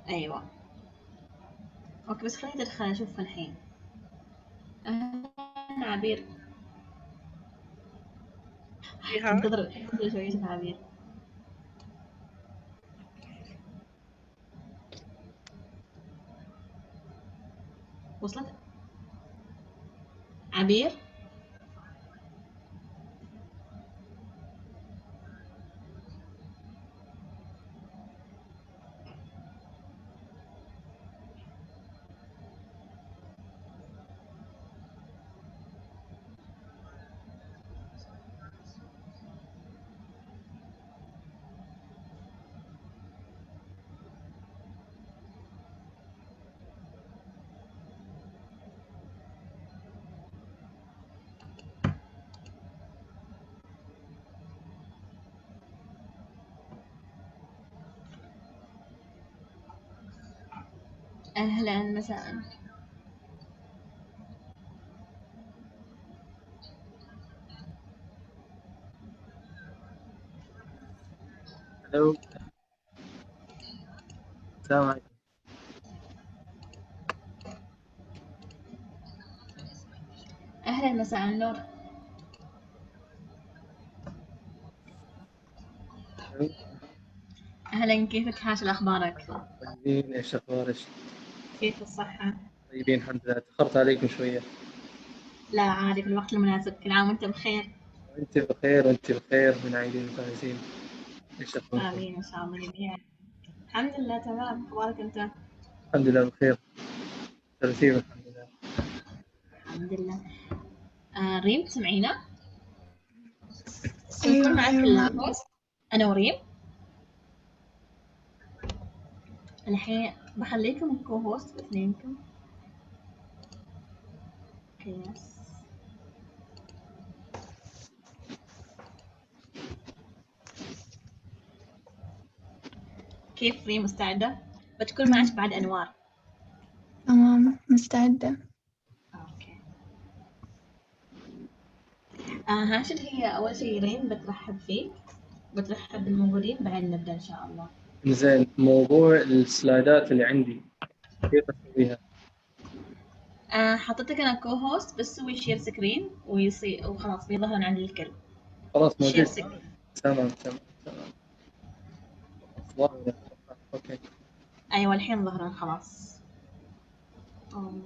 أيوة أوكي، بس خليني أدخل أشوف الحين. عبير انتظر شوي شوف عبير. وصلت عبير؟ أهلا مساء. الو السلام عليكم. أهلا مساء النور. الو أهلا، كيفك حاشل أخبارك؟ طيبين، ايش اخبارك؟ كيف الصحة؟ طيبين الحمد لله. تأخرت عليكم شوية. لا عادي، في الوقت المناسب. كل عام وأنت بخير. وانت بخير وانت بخير، من عيدين الفايزين. ايش اخباركم؟ آمين إن شاء الله جميعا. الحمد لله تمام، أخبارك أنت؟ الحمد لله بخير، ترتيب الحمد لله. الحمد لله. ريم تسمعينا؟ أيوة نكون معك في الهوست أنا وريم. الحين بخليكم كو هوست باثنينكم. يس. كيف ريم، مستعدة؟ بتكون معك بعد أنوار. تمام مستعدة. أوكي. هاشل، هي أول شيء ريم بترحب فيك، بترحب بالموجودين، بعدين نبدأ إن شاء الله. زين، موضوع السلايدات اللي عندي كيف اسويها؟ حطيتك أنا كو هوست، بس سوي شير سكرين ويصير وخلاص بيظهر عند الكل. خلاص شير موجود. سكرين. تمام. ظاهر. اوكي. أيوة الحين ظهرن خلاص. تمام.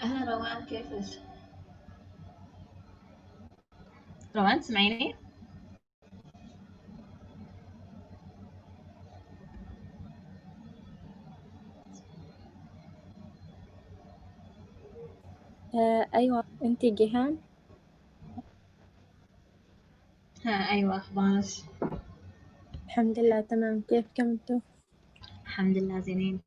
أهلا روان، كيفك؟ روان تسمعيني؟ أيوة، أنتي جيهان؟ أيوة، أخبارك؟ الحمد لله تمام، كيفكم أنتو؟ الحمد لله زينين.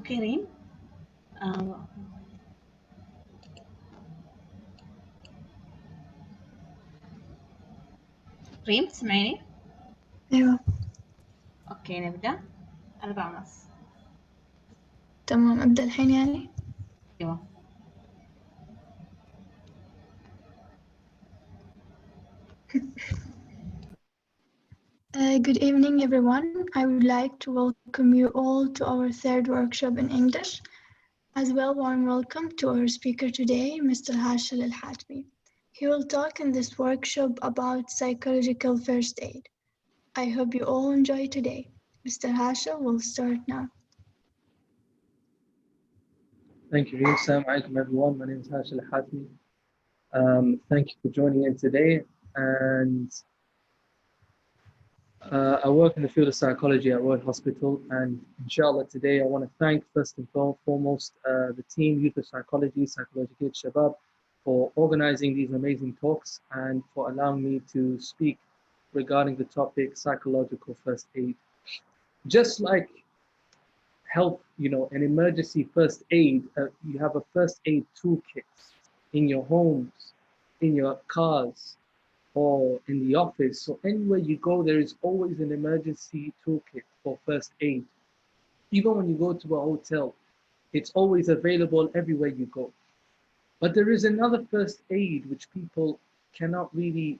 اوكي ريم. ريم تسمعيني؟ أيوة اوكي نبدأ. 4:30. تمام، أبدأ الحين يعني. ايوه. Good evening, everyone. I would like to welcome you all to our third workshop in English. As well, warm welcome to our speaker today, Mr. Hashil Al Hatmi. He will talk in this workshop about psychological first aid. I hope you all enjoy today. Mr. Hashil will start now. Thank you, Reem. Assalamu alaikum, everyone. My name is Hashil Al Hatmi. Thank you for joining in today. And I work in the field of psychology at Royal Hospital. And inshallah, today I want to thank first and foremost the team, Youth of Psychology, Psychological Shabab, for organizing these amazing talks and for allowing me to speak regarding the topic psychological first aid. Just like health, an emergency first aid, you have a first aid toolkit in your homes, in your cars, or in the office. So anywhere you go, there is always an emergency toolkit for first aid. Even when you go to a hotel, it's always available everywhere you go. But there is another first aid which people cannot really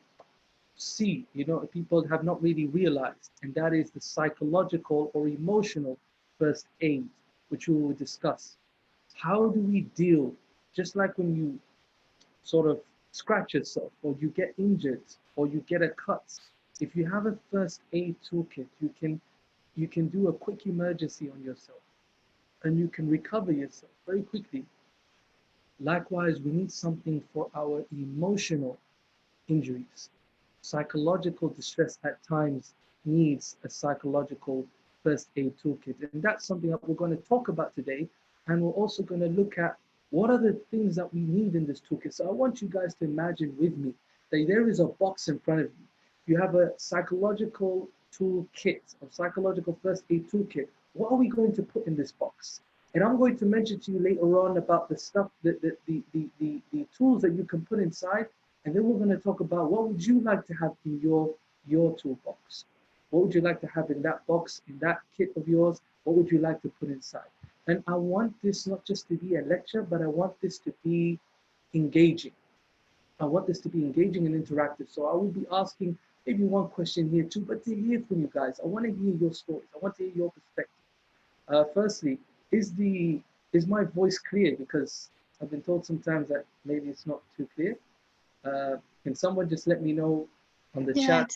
see, people have not really realized, and that is the psychological or emotional first aid, which we will discuss. How do we deal, just like when you sort of scratch yourself or you get injured or you get a cut, if you have a first aid toolkit, you can do a quick emergency on yourself and you can recover yourself very quickly. Likewise, we need something for our emotional injuries. Psychological distress at times needs a psychological first aid toolkit. And that's something that we're going to talk about today. And we're also going to look at what are the things that we need in this toolkit. So I want you guys to imagine with me that there is a box in front of you. You have a psychological toolkit, a psychological first aid toolkit. What are we going to put in this box? And I'm going to mention to you later on about the stuff, the tools that you can put inside. And then we're going to talk about what would you like to have in your toolbox? What would you like to have in that box, in that kit of yours? What would you like to put inside? And I want this not just to be a lecture, but I want this to be engaging. I want this to be engaging and interactive. So I will be asking maybe one question here too, but to hear from you guys. I want to hear your stories. I want to hear your perspective. Firstly, is my voice clear? Because I've been told sometimes that maybe it's not too clear. Can someone just let me know on the chat?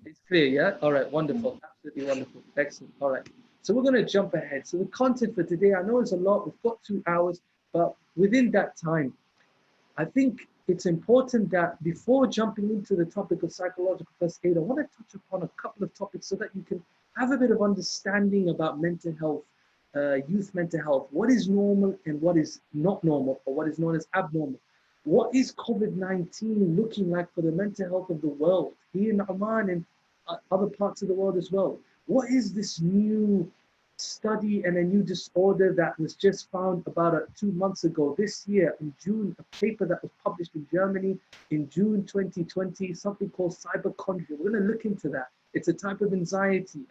It's clear, yeah? All right, wonderful. Absolutely wonderful. Excellent. All right. So we're going to jump ahead. So the content for today, I know it's a lot. We've got 2 hours, but within that time, I think it's important that before jumping into the topic of psychological first aid, I want to touch upon a couple of topics so that you can have a bit of understanding about mental health, youth mental health, what is normal and what is not normal, or what is known as abnormal. What is COVID-19 looking like for the mental health of the world, here in Oman and other parts of the world as well? What is this new study and a new disorder that was just found about 2 months ago, this year in June, a paper that was published in Germany in June 2020, something called Cyberchondria. We're going to look into that. It's a type of anxiety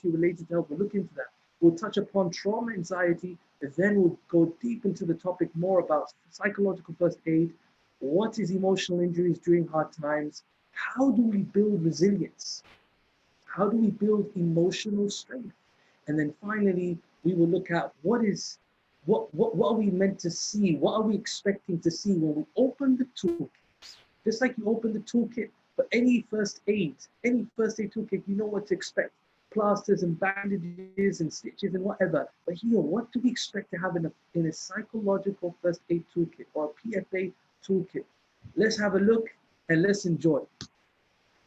related to health. We'll look into that. We'll touch upon trauma anxiety, and then we'll go deep into the topic more about psychological first aid. What is emotional injuries during hard times? How do we build resilience? How do we build emotional strength? And then finally, we will look at what are we meant to see? What are we expecting to see when we open the toolkit? Just like you open the toolkit for any first aid toolkit, you know what to expect. Plasters and bandages and stitches and whatever. But here, what do we expect to have in a psychological first aid toolkit or a PFA toolkit? Let's have a look and let's enjoy.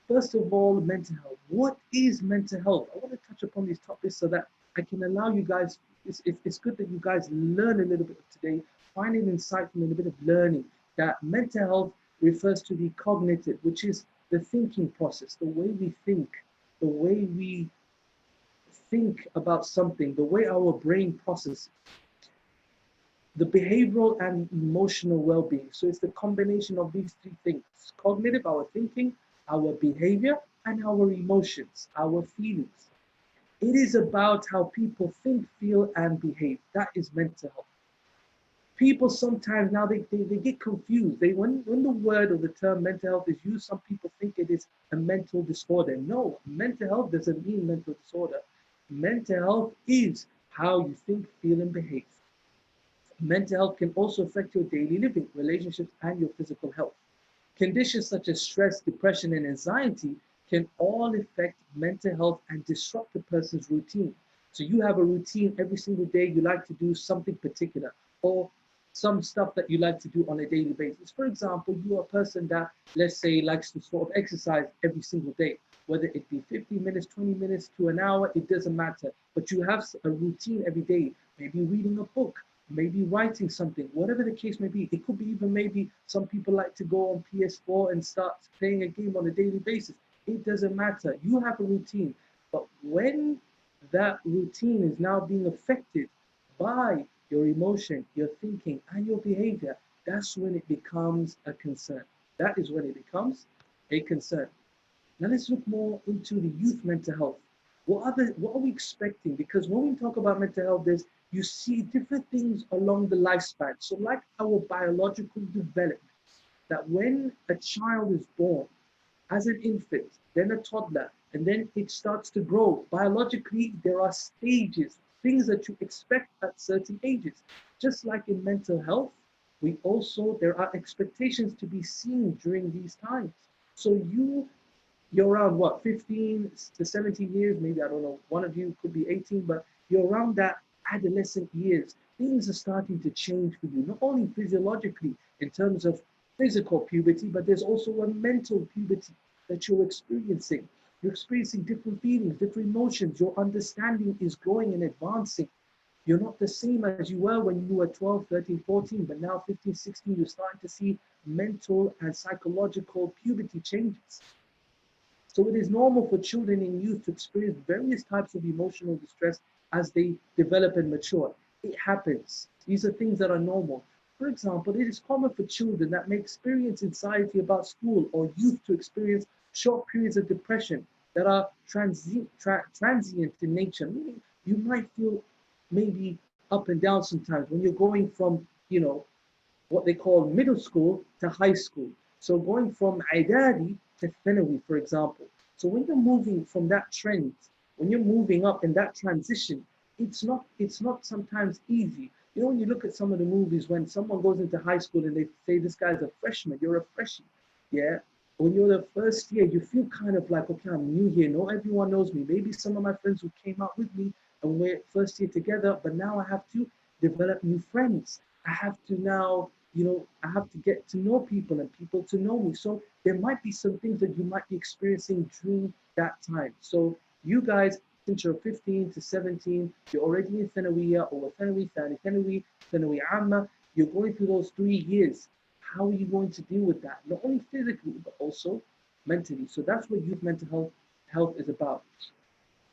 First of all, mental health. What is mental health? I want to touch upon these topics so that I can allow you guys, it's good that you guys learn a little bit today, find it insightful and a bit of learning, that mental health refers to the cognitive, which is the thinking process, the way we think, the way we think about something, the way our brain processes, the behavioral and emotional well-being. So it's the combination of these three things: cognitive, our thinking, our behavior, and our emotions, our feelings. It is about how people think, feel, and behave. That is mental health. People sometimes now they get confused. When the word or the term mental health is used, some people think it is a mental disorder. No, mental health doesn't mean mental disorder. Mental health is how you think, feel, and behave. Mental health can also affect your daily living, relationships, and your physical health. Conditions such as stress, depression, and anxiety can all affect mental health and disrupt a person's routine. So you have a routine every single day, you like to do something particular, or some stuff that you like to do on a daily basis. For example, you are a person that, let's say, likes to sort of exercise every single day, whether it be 15 minutes, 20 minutes to an hour, it doesn't matter. But you have a routine every day, maybe reading a book, maybe writing something, whatever the case may be. It could be even maybe some people like to go on PS4 and start playing a game on a daily basis. It doesn't matter. You have a routine. But when that routine is now being affected by your emotion, your thinking, and your behavior, that's when it becomes a concern. That is when it becomes a concern. Now let's look more into the youth mental health. What are we expecting? Because when we talk about mental health, you see different things along the lifespan. So like our biological development, that when a child is born as an infant, then a toddler, and then it starts to grow. Biologically, there are stages, things that you expect at certain ages. Just like in mental health, there are expectations to be seen during these times. So you're around what, 15 to 17 years, maybe, I don't know, one of you could be 18, but you're around that adolescent years. Things are starting to change for you, not only physiologically in terms of physical puberty, but there's also a mental puberty that you're experiencing. You're experiencing different feelings, different emotions. Your understanding is growing and advancing. You're not the same as you were when you were 12, 13, 14, but now 15, 16, you're starting to see mental and psychological puberty changes. So it is normal for children and youth to experience various types of emotional distress as they develop and mature. It happens. These are things that are normal. For example, it is common for children that may experience anxiety about school, or youth to experience short periods of depression that are transient in nature. Meaning you might feel maybe up and down sometimes when you're going from, what they call middle school to high school. So going from Idadi to Thanawi, for example. So when you're moving from that trend, when you're moving up in that transition, it's not sometimes easy. When you look at some of the movies, when someone goes into high school and they say this guy's a freshman, you're a freshie, yeah? When you're the first year, you feel kind of like, okay, I'm new here. Not everyone knows me. Maybe some of my friends who came out with me and we're first year together, but now I have to develop new friends. I have to now, I have to get to know people and people to know me. So there might be some things that you might be experiencing during that time. So you guys, since you're 15 to 17, you're already in Thanawiya or Thanawi, Thanawi Amma, you're going through those 3 years. How are you going to deal with that? Not only physically, but also mentally. So that's what youth mental health is about.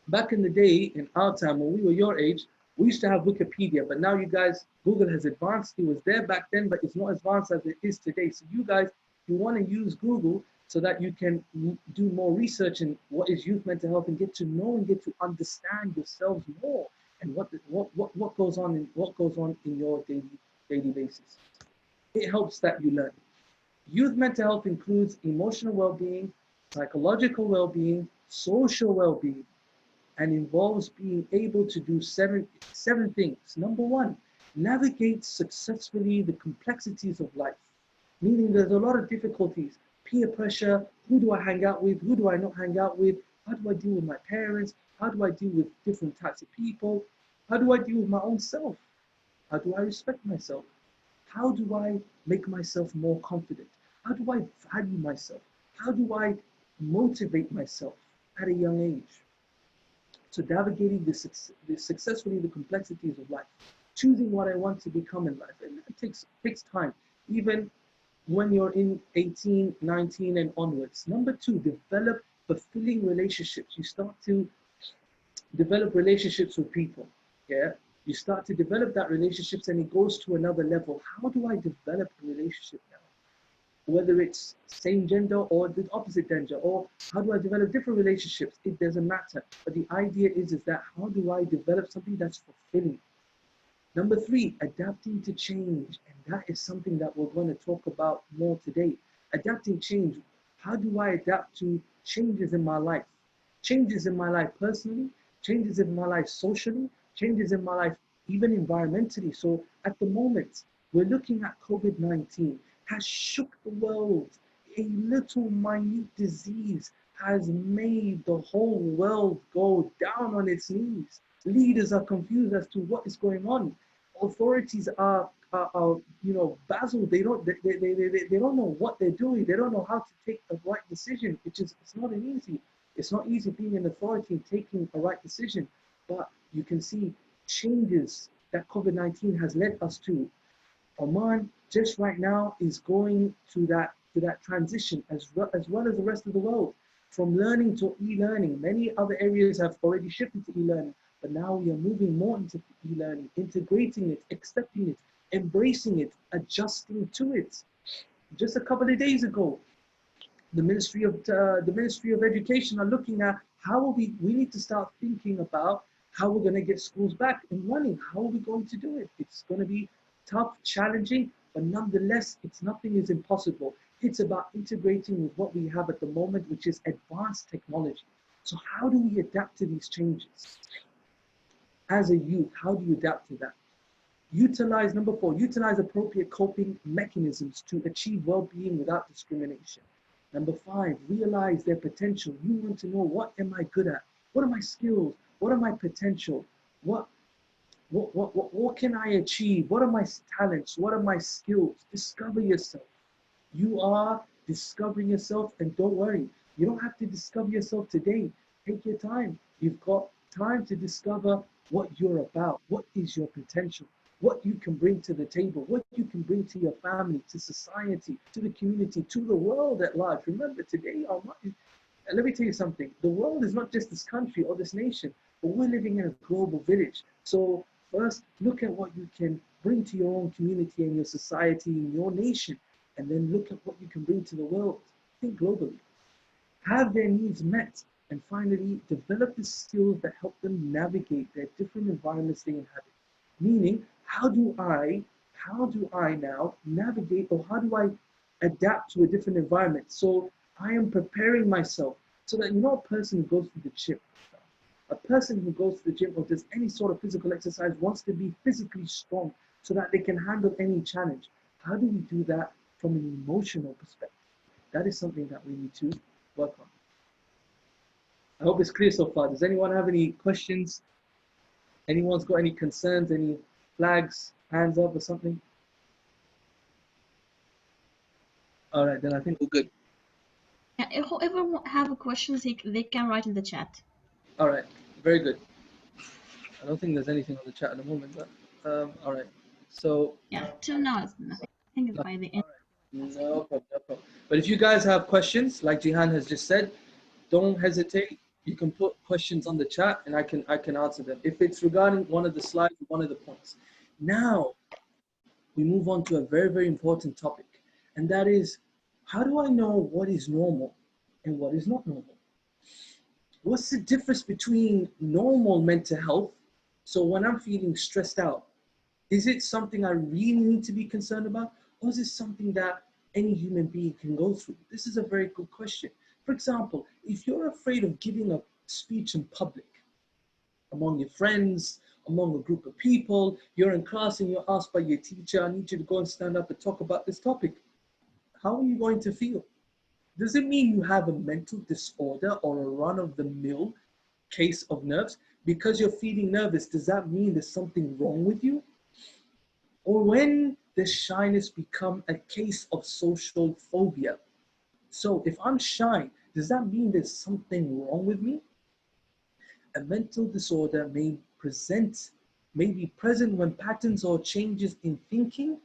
Back in the day, in our time, when we were your age, we used to have Wikipedia, but now you guys, Google has advanced. It was there back then, but it's not as advanced as it is today. So you guys, you want to use Google so that you can do more research in what is youth mental health and get to know and get to understand yourselves more and what goes on in your daily basis. It helps that you learn. Youth mental health includes emotional well-being, psychological well-being, social well-being, and involves being able to do seven things. Number one, navigate successfully the complexities of life, meaning there's a lot of difficulties, peer pressure, who do I hang out with, who do I not hang out with, how do I deal with my parents, how do I deal with different types of people, how do I deal with my own self, how do I respect myself, how do I make myself more confident, how do I value myself, how do I motivate myself at a young age. So navigating successfully the complexities of life, choosing what I want to become in life, and it takes time, even when you're in 18, 19 and onwards. Number two, develop fulfilling relationships. You start to develop relationships with people. Yeah, you start to develop that relationships and it goes to another level. How do I develop a relationship now? Whether it's same gender or the opposite gender, or how do I develop different relationships? It doesn't matter. But the idea is that how do I develop something that's fulfilling? Number three, adapting to change. And that is something that we're going to talk about more today. Adapting change. How do I adapt to changes in my life? Changes in my life personally, changes in my life socially, changes in my life even environmentally. So at the moment, we're looking at COVID-19 has shook the world. A little minute disease has made the whole world go down on its knees. Leaders are confused as to what is going on. Authorities are baffled. They don't know what they're doing. They don't know how to take the right decision. It's not easy. It's not easy being an authority and taking a right decision. But you can see changes that COVID-19 has led us to. Oman just right now is going to that transition as well as the rest of the world, from learning to e-learning. Many other areas have already shifted to e-learning, but now we are moving more into e-learning, integrating it, accepting it, embracing it, adjusting to it. Just a couple of days ago, the Ministry of Education are looking at how we need to start thinking about how we're going to get schools back and running. How are we going to do it? It's going to be tough, challenging, but nonetheless, nothing is impossible. It's about integrating with what we have at the moment, which is advanced technology. So how do we adapt to these changes? As a youth, how do you adapt to that? Number four, utilize appropriate coping mechanisms to achieve well-being without discrimination. Number five, realize their potential. You want to know, what am I good at? What are my skills? What are my potential? What can I achieve? What are my talents? What are my skills? Discover yourself. You are discovering yourself, and don't worry, you don't have to discover yourself today. Take your time. You've got time to discover what you're about. What is your potential? What you can bring to the table, what you can bring to your family, to society, to the community, to the world at large. Remember, today, let me tell you something. The world is not just this country or this nation, but we're living in a global village. So first, look at what you can bring to your own community and your society and your nation, and then look at what you can bring to the world. Think globally. Have their needs met, and finally, develop the skills that help them navigate their different environments they inhabit. Meaning, how do I now navigate, or how do I adapt to a different environment? So I am preparing myself so that, a person who goes to the gym, or does any sort of physical exercise wants to be physically strong so that they can handle any challenge. How do we do that from an emotional perspective? That is something that we need to work on. I hope it's clear so far. Does anyone have any questions? Anyone's got any concerns, any flags, hands up or something? All right, then I think we're good. Yeah, if whoever have questions, they can write in the chat. All right, very good. I don't think there's anything on the chat at the moment, but all right. So yeah, till now it's nothing. I think by the end. No problem. But if you guys have questions, like Jihan has just said, don't hesitate. You can put questions on the chat, and I can answer them if it's regarding one of the slides, one of the points. Now we move on to a very, very important topic, and that is, how do I know what is normal and what is not normal? What's the difference between normal mental health? So when I'm feeling stressed out, is it something I really need to be concerned about? Or is it something that any human being can go through? This is a very good question. For example, if you're afraid of giving a speech in public, among your friends, among a group of people, you're in class and you're asked by your teacher, I need you to go and stand up and talk about this topic. How are you going to feel? Does it mean you have a mental disorder or a run-of-the-mill case of nerves? Because you're feeling nervous, does that mean there's something wrong with you? Or when does shyness become a case of social phobia? So if I'm shy, does that mean there's something wrong with me? A mental disorder may be present when patterns or changes in thinking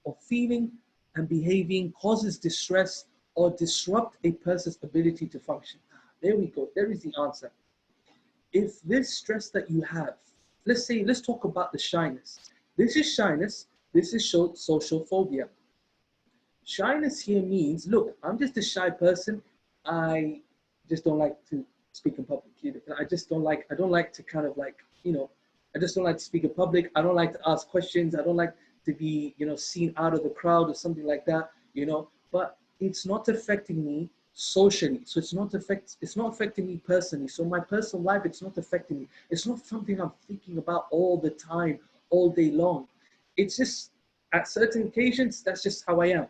or feeling and behaving causes distress or disrupt a person's ability to function. There we go. There is the answer. if this stress that you have, let's talk about the shyness. This is shyness, this is social phobia. Shyness here means, look, I'm just a shy person. I just don't like to speak in public. I don't like to kind of like, I just don't like to speak in public. I don't like to ask questions. I don't like to be, seen out of the crowd or something like that, but it's not affecting me socially. So it's not affecting me personally. So my personal life, it's not affecting me. It's not something I'm thinking about all the time, all day long. It's just at certain occasions, that's just how I am,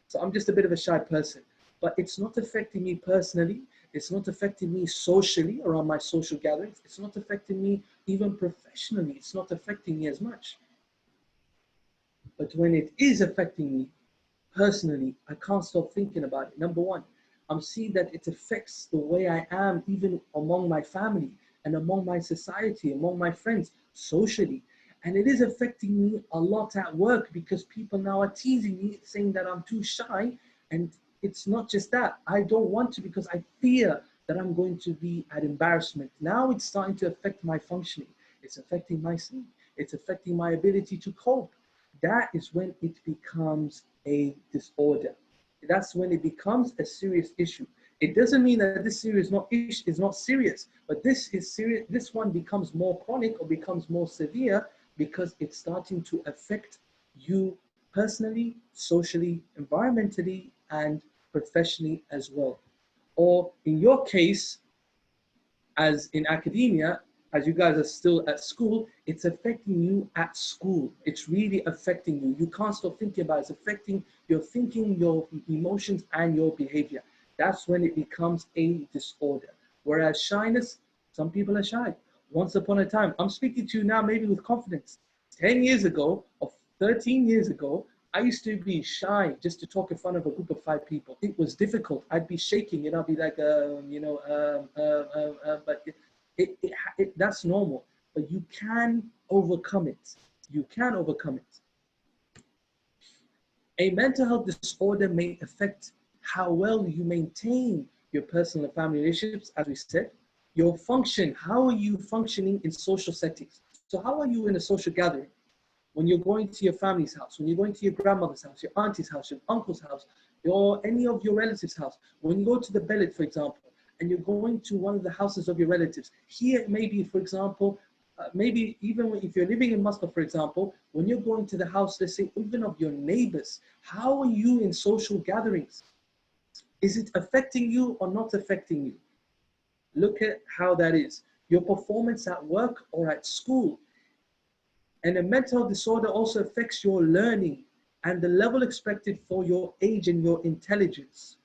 So I'm just a bit of a shy person, but it's not affecting me personally. It's not affecting me socially around my social gatherings. It's not affecting me even professionally. It's not affecting me as much. But when it is affecting me personally, I can't stop thinking about it. Number one, I'm seeing that it affects the way I am even among my family and among my society, among my friends, socially. And it is affecting me a lot at work because people now are teasing me, saying that I'm too shy. And it's not just that. I don't want to because I fear that I'm going to be at embarrassment. Now it's starting to affect my functioning. It's affecting my sleep. It's affecting my ability to cope. That is when it becomes a disorder. That's when it becomes a serious issue. It doesn't mean that this series is not serious, but this is serious. This one becomes more chronic or becomes more severe because it's starting to affect you personally, socially, environmentally, and professionally as well. Or in your case, as in academia, as you guys are still at school, it's affecting you at school. It's really affecting you. You can't stop thinking about it. It's affecting your thinking, your emotions, and your behavior. That's when it becomes a disorder. Whereas shyness, some people are shy. Once upon a time, I'm speaking to you now maybe with confidence. 10 years ago or 13 years ago, I used to be shy just to talk in front of a group of 5 people. It was difficult. I'd be shaking and I'd be like, but that's normal. But you can overcome it. You can overcome it. A mental health disorder may affect how well you maintain your personal and family relationships, as we said, your function. How are you functioning in social settings? So how are you in a social gathering? When you're going to your family's house, when you're going to your grandmother's house, your auntie's house, your uncle's house, or any of your relatives' house, when you go to the Belet, for example, and you're going to one of the houses of your relatives, here maybe, for example, maybe even if you're living in Muscat, for example, when you're going to the house, let's say, even of your neighbors, how are you in social gatherings? Is it affecting you or not affecting you? Look at how that is. Your performance at work or at school. And a mental disorder also affects your learning and the level expected for your age and your intelligence.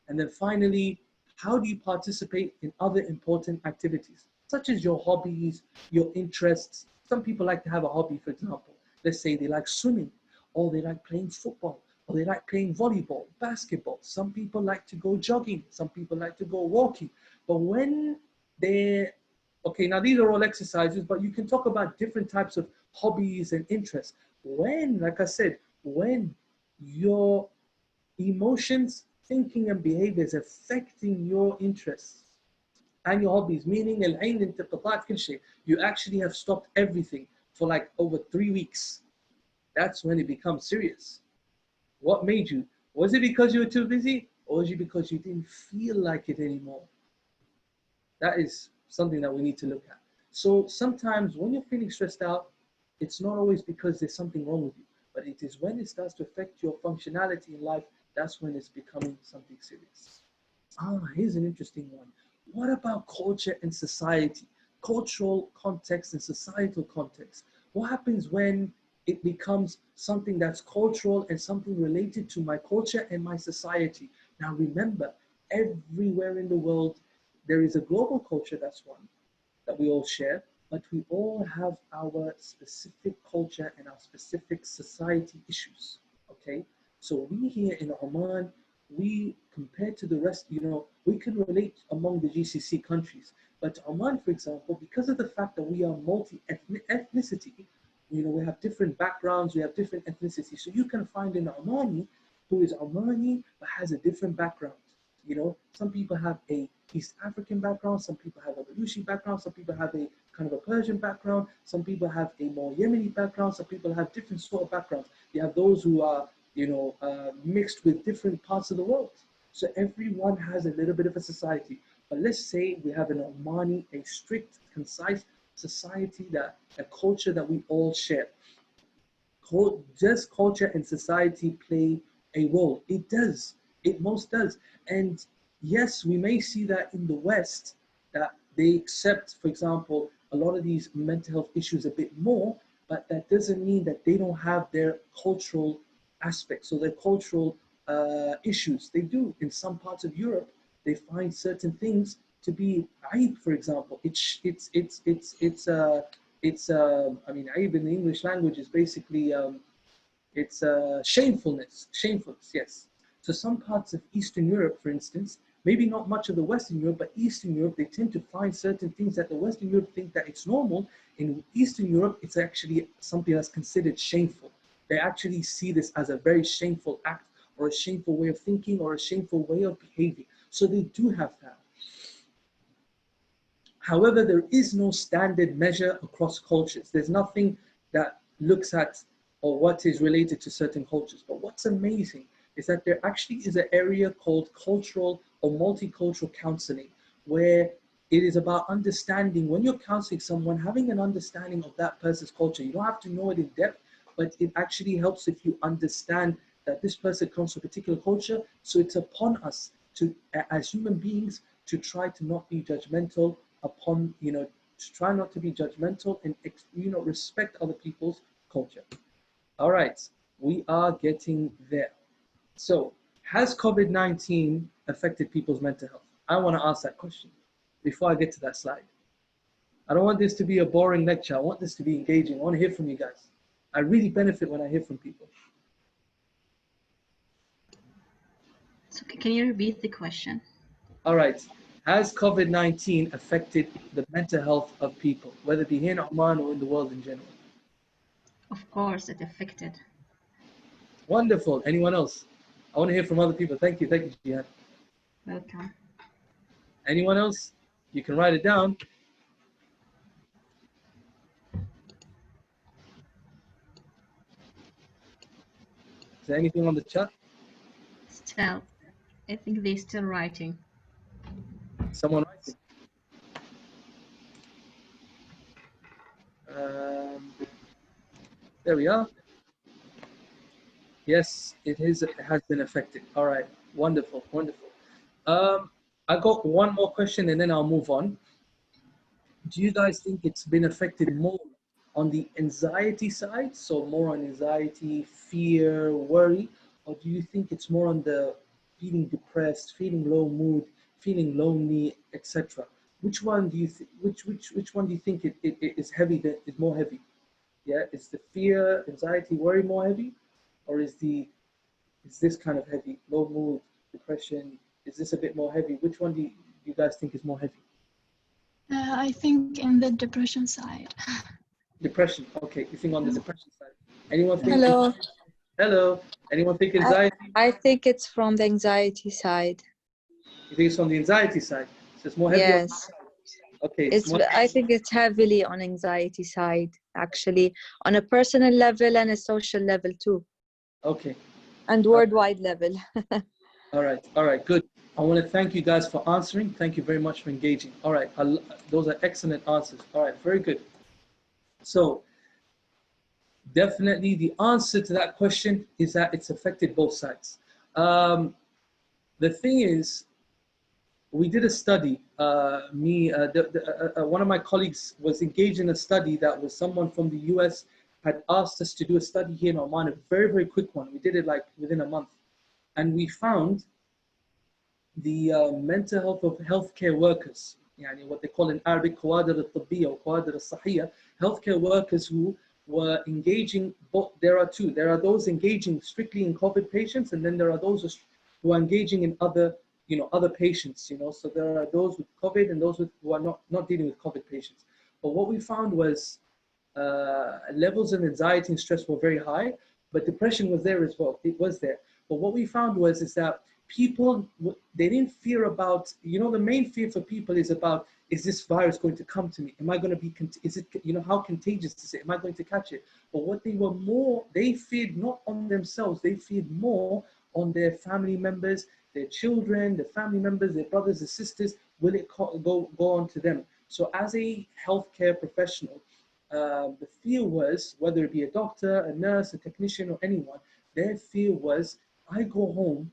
And then finally, how do you participate in other important activities, such as your hobbies, your interests? Some people like to have a hobby, for example. Let's say they like swimming, or they like playing football, or they like playing volleyball, basketball. Some people like to go jogging. Some people like to go walking. But when they're, okay, now these are all exercises, but you can talk about different types of hobbies and interests. When, like I said, when your emotions, thinking and behavior is affecting your interests and your hobbies, meaning you actually have stopped everything for like over 3 weeks. That's when it becomes serious. What made you? Was it because you were too busy, or was it because you didn't feel like it anymore? That is something that we need to look at. So sometimes when you're feeling stressed out, it's not always because there's something wrong with you, but it is when it starts to affect your functionality in life, that's when it's becoming something serious. Here's an interesting one. What about culture and society? Cultural context and societal context. What happens when it becomes something that's cultural and something related to my culture and my society? Now remember, everywhere in the world, there is a global culture, that's one, that we all share, but we all have our specific culture and our specific society issues, okay? So we here in Oman, we, compared to the rest, we can relate among the GCC countries. But Oman, for example, because of the fact that we are multi-ethnicity, we have different backgrounds, we have different ethnicities. So you can find an Omani who is Omani but has a different background. You know, some people have a East African background, some people have a Baluchi background, some people have a kind of a Persian background, some people have a more Yemeni background, some people have different sort of backgrounds. You have those who are, you know, mixed with different parts of the world. So everyone has a little bit of a society. But let's say we have an Omani, a strict, concise society, that a culture that we all share. Does culture and society play a role? It does. It most does. And yes, we may see that in the West, that they accept, for example, a lot of these mental health issues a bit more, but that doesn't mean that they don't have their cultural aspects or their cultural issues. They do. In some parts of Europe, they find certain things to be aib, for example. I mean, aib in the English language is basically it's shamefulness. Shamefulness, yes. So some parts of Eastern Europe, for instance, maybe not much of the Western Europe, but Eastern Europe, they tend to find certain things that the Western Europe think that it's normal. In Eastern Europe, it's actually something that's considered shameful. They actually see this as a very shameful act, or a shameful way of thinking, or a shameful way of behaving. So they do have that. However, there is no standard measure across cultures. There's nothing that looks at or what is related to certain cultures. But what's amazing is that there actually is an area called cultural or multicultural counseling, where it is about understanding, when you're counseling someone, having an understanding of that person's culture. You don't have to know it in depth, but it actually helps if you understand that this person comes from a particular culture. So it's upon us to, as human beings, to try to not be judgmental upon, you know, to try not to be judgmental and, you know, respect other people's culture. All right, we are getting there. So, has COVID-19 affected people's mental health? I want to ask that question before I get to that slide. I don't want this to be a boring lecture. I want this to be engaging. I want to hear from you guys. I really benefit when I hear from people. So can you repeat the question? All right. Has COVID-19 affected the mental health of people, whether it be here in Oman or in the world in general? Of course, it affected. Wonderful. Anyone else? I want to hear from other people. Thank you, Jihan. Welcome. Anyone else? You can write it down. Is there anything on the chat? Still, I think they're still writing. Someone writing. There we are. Yes, it has been affected. All right, wonderful, wonderful. I got one more question and then I'll move on. Do you guys think it's been affected more on the anxiety side, so more on anxiety, fear, worry, or do you think it's more on the feeling depressed, feeling low mood, feeling lonely, etc.? Which one do you think? Which one do you think it is heavy? That is more heavy? Yeah, is the fear, anxiety, worry more heavy, or is this kind of heavy? Low mood, depression. Is this a bit more heavy? Which one do you guys think is more heavy? I think in the depression side. Depression. Okay, you think on the depression side. Anyone think? Hello. Hello. Anyone think anxiety? I think it's from the anxiety side. You think it's on the anxiety side? So it's more heavy. Yes. Okay. I think it's heavily on anxiety side, actually, on a personal level and a social level too. Okay. And worldwide level. All right. All right. Good. I want to thank you guys for answering. Thank you very much for engaging. All right. Those are excellent answers. All right. Very good. So definitely the answer to that question is that it's affected both sides. The thing is, we did a study. One of my colleagues was engaged in a study that was someone from the US had asked us to do a study here in Oman, a very, very quick one. We did it like within a month. And we found the mental health of healthcare workers, what they call in Arabic, kawadir al-tabbiyya or kawadir al-sahiyya, healthcare workers who were engaging, there are two. There are those engaging strictly in COVID patients, and then there are those who are engaging in other patients, So there are those with COVID and those who are not dealing with COVID patients. But what we found was levels of anxiety and stress were very high, but depression was there as well. It was there. But what we found is that people, they didn't fear about, the main fear for people is about, is this virus going to come to me? Am I going to be, is it, how contagious is it? Am I going to catch it? But what they feared not on themselves, they feared more on their family members, their children, their family members, their brothers, their sisters. Will it go on to them? So as a healthcare professional, the fear was, whether it be a doctor, a nurse, a technician, or anyone, their fear was, I go home,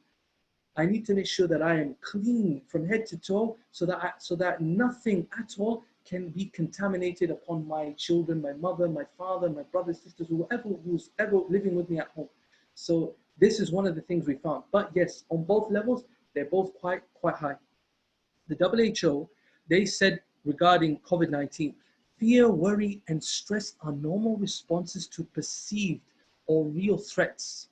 I need to make sure that I am clean from head to toe, so that nothing at all can be contaminated upon my children, my mother, my father, my brothers, sisters, who's ever living with me at home. So this is one of the things we found. But yes, on both levels, they're both quite high. The WHO, they said regarding COVID-19, fear, worry, and stress are normal responses to perceived or real threats.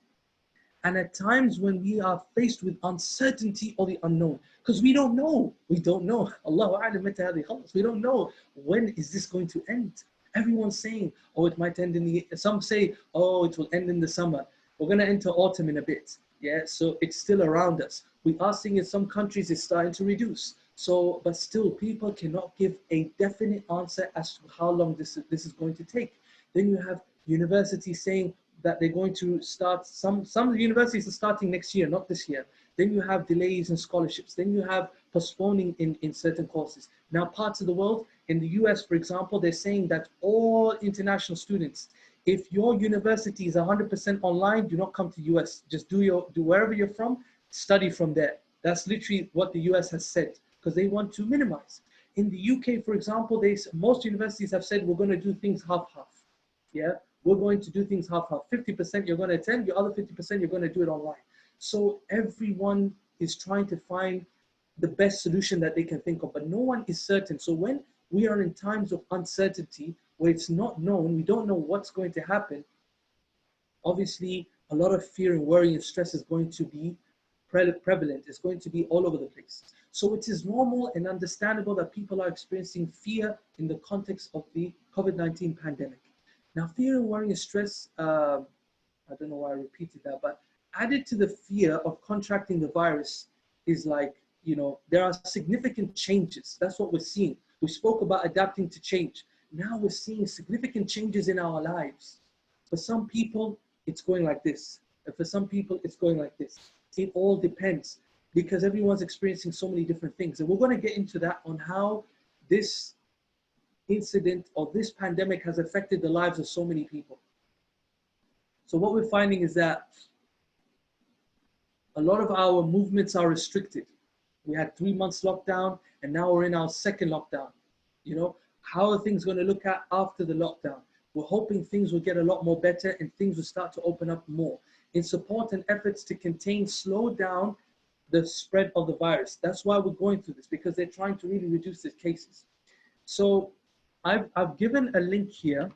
And at times when we are faced with uncertainty or the unknown, because we don't know. Allahu a'lam mata hadhi khalas. We don't know, when is this going to end? Everyone's saying, oh, it might end some say, oh, it will end in the summer. We're going to enter autumn in a bit. Yeah, so it's still around us. We are seeing in some countries it's starting to reduce. So, but still, people cannot give a definite answer as to how long this is going to take. Then you have universities saying that they're going to start, some universities are starting next year, not this year. Then you have delays in scholarships. Then you have postponing in certain courses. Now, parts of the world, in the US, for example, they're saying that all international students, if your university is 100% online, do not come to US. Just do wherever you're from, study from there. That's literally what the US has said, because they want to minimize. In the UK, for example, most universities have said, we're going to do things half-half. Yeah, we're going to do things half-half. 50% you're going to attend, your other 50% you're going to do it online. So everyone is trying to find the best solution that they can think of, but no one is certain. So when we are in times of uncertainty, where it's not known, we don't know what's going to happen, obviously a lot of fear and worry and stress is going to be prevalent. It's going to be all over the place. So it is normal and understandable that people are experiencing fear in the context of the COVID-19 pandemic. Now, fear and worry and stress, I don't know why I repeated that, but added to the fear of contracting the virus is like, there are significant changes. That's what we're seeing. We spoke about adapting to change. Now we're seeing significant changes in our lives. For some people, it's going like this. And for some people, it's going like this. It all depends, because everyone's experiencing so many different things. And we're going to get into that on how this incident or this pandemic has affected the lives of so many people. So what we're finding is that a lot of our movements are restricted. We had 3 months lockdown, and now we're in our second lockdown. How are things going to look at after the lockdown? We're hoping things will get a lot more better and things will start to open up more in support and efforts to slow down the spread of the virus. That's why we're going through this, because they're trying to really reduce the cases. So I've given a link here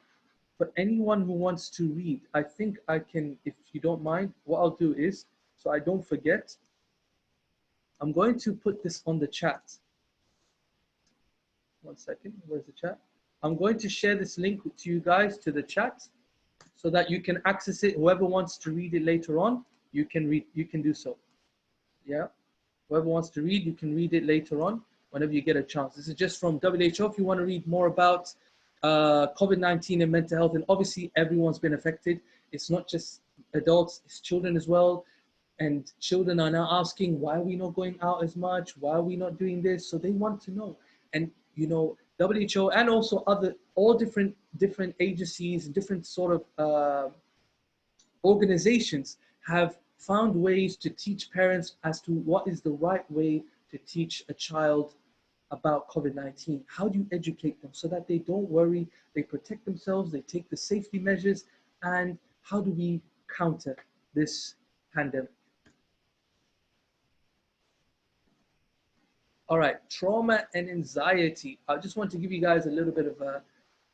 for anyone who wants to read. I think I can, if you don't mind, what I'll do is, so I don't forget, I'm going to put this on the chat. One second, where's the chat? I'm going to share this link to you guys to the chat so that you can access it. Whoever wants to read it later on, you can do so. Yeah, whoever wants to read, you can read it later on whenever you get a chance. This is just from WHO. If you want to read more about COVID-19 and mental health, and obviously everyone's been affected. It's not just adults, it's children as well. And children are now asking, why are we not going out as much? Why are we not doing this? So they want to know. And WHO and also all different agencies and different sort of organizations have found ways to teach parents as to what is the right way to teach a child about COVID-19. How do you educate them so that they don't worry, they protect themselves, they take the safety measures, and how do we counter this pandemic? All right, trauma and anxiety. I just want to give you guys a little bit of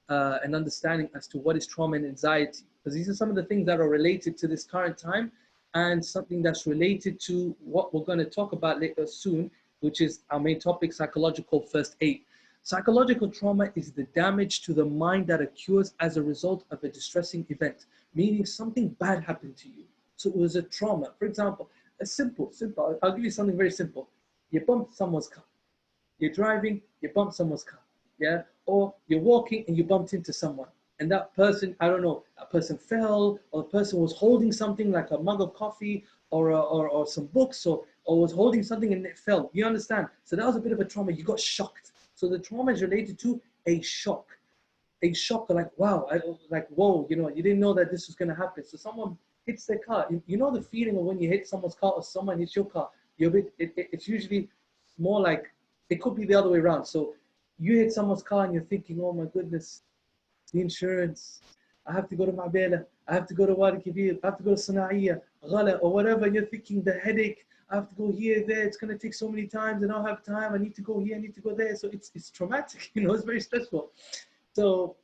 an understanding as to what is trauma and anxiety, because these are some of the things that are related to this current time and something that's related to what we're going to talk about later soon, which is our main topic, psychological first aid. Psychological trauma is the damage to the mind that occurs as a result of a distressing event, meaning something bad happened to you. So it was a trauma. For example, A simple. I'll give you something very simple. You bumped someone's car. You're driving, you bump someone's car, yeah? Or you're walking and you bumped into someone. And that person, I don't know, a person fell, or the person was holding something like a mug of coffee or some books, or was holding something and it fell. You understand? So that was a bit of a trauma. You got shocked. So the trauma is related to a shock. A shock, like, wow, like, whoa, you know, you didn't know that this was going to happen. So someone hits their car. You know the feeling of when you hit someone's car or someone hits your car. You're a bit, it's usually more like, it could be the other way around. So you hit someone's car and you're thinking, oh my goodness, the insurance. I have to go to Ma'bela. I have to go to Wadi Kabir. I have to go to Sana'iyya, Ghala, or whatever. And you're thinking the headache. I have to go here, there. It's going to take so many times. I don't have time. I need to go here. I need to go there. So it's traumatic. You know, it's very stressful. So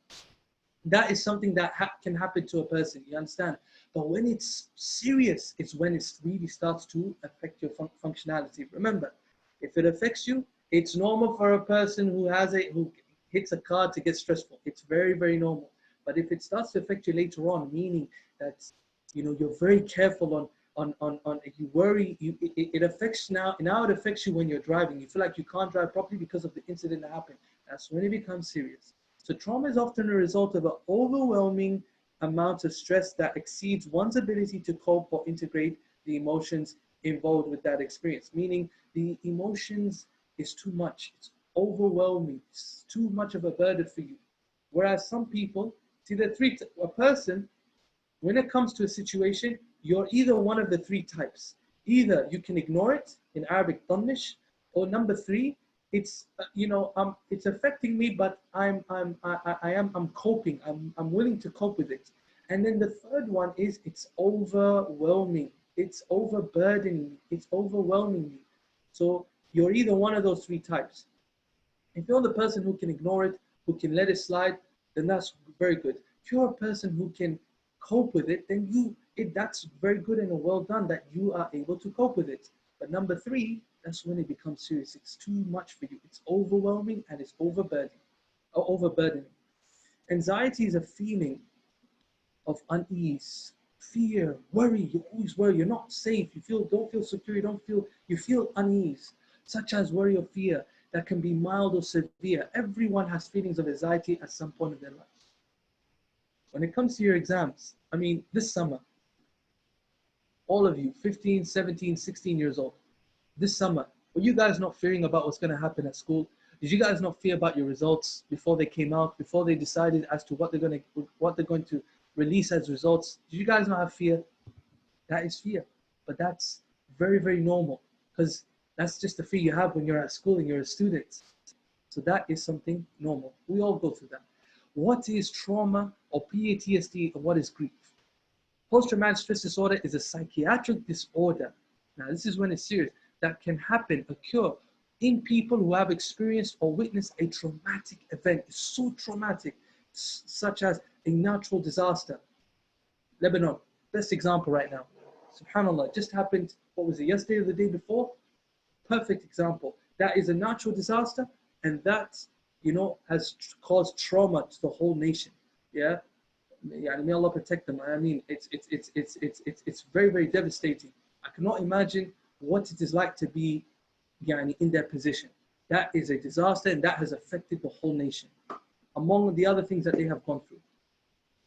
that is something that can happen to a person. You understand? But when it's serious, it's when it really starts to affect your functionality. Remember, if it affects you, it's normal for a person who hits a car to get stressful. It's very, very normal. But if it starts to affect you later on, meaning that, you know, you're very careful on if you worry, it affects now it affects you when you're driving. You feel like you can't drive properly because of the incident that happened. That's when it becomes serious. So trauma is often a result of an overwhelming amount of stress that exceeds one's ability to cope or integrate the emotions involved with that experience. Meaning the emotions is too much. It's overwhelming. It's too much of a burden for you. Whereas some people, see a person, when it comes to a situation, you're either one of the three types. Either you can ignore it, in Arabic, tannish, or number three, it's it's affecting me, but I'm coping. I'm willing to cope with it. And then the third one is it's overwhelming. It's overburdening me. It's overwhelming me. So you're either one of those three types. If you're the person who can ignore it, who can let it slide, then that's very good. If you're a person who can cope with it, then that's very good and well done that you are able to cope with it. But number three, that's when it becomes serious. It's too much for you. It's overwhelming and it's overburdening. Anxiety is a feeling of unease, fear, worry. You always worry. You're not safe. Don't feel secure. You feel unease, such as worry or fear that can be mild or severe. Everyone has feelings of anxiety at some point in their life. When it comes to your exams, I mean, this summer, all of you, 15, 17, 16 years old, this summer, were you guys not fearing about what's going to happen at school? Did you guys not fear about your results before they came out, before they decided as to what they're going to release as results? Did you guys not have fear? That is fear. But that's very, very normal, because that's just the fear you have when you're at school and you're a student. So that is something normal. We all go through that. What is trauma or PTSD, and what is grief? Post-traumatic stress disorder is a psychiatric disorder. Now, this is when it's serious, that can occur in people who have experienced or witnessed a traumatic event. It's so traumatic, such as a natural disaster. Lebanon, best example right now. SubhanAllah, just happened, what was it, yesterday or the day before? Perfect example. That is a natural disaster, and that, has caused trauma to the whole nation. Yeah? May Allah protect them. I mean, it's very, very devastating. I cannot imagine what it is like to be in their position. That is a disaster, and that has affected the whole nation. Among the other things that they have gone through,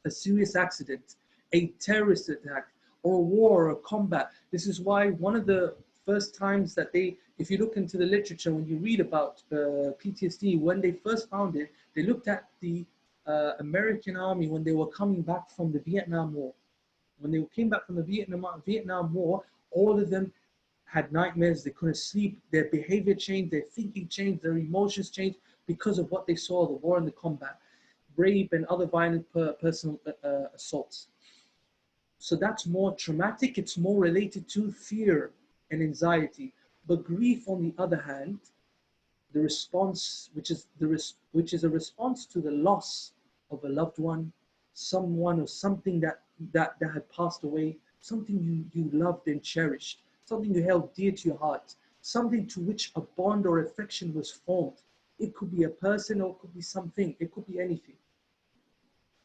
a serious accident, a terrorist attack, or a war or a combat. This is why one of the first times that if you look into the literature, when you read about PTSD, when they first found it, they looked at the American army when they were coming back from the Vietnam War. When they came back from the Vietnam War, all of them had nightmares. They couldn't sleep. Their behavior changed. Their thinking changed. Their emotions changed because of what they saw, the war and the combat, rape and other violent personal assaults. So that's more traumatic. It's more related to fear and anxiety. But grief, on the other hand, the response, which is a response to the loss of a loved one, someone or something that had passed away, something you loved and cherished, something you held dear to your heart, something to which a bond or affection was formed. It could be a person, or it could be something. It could be anything.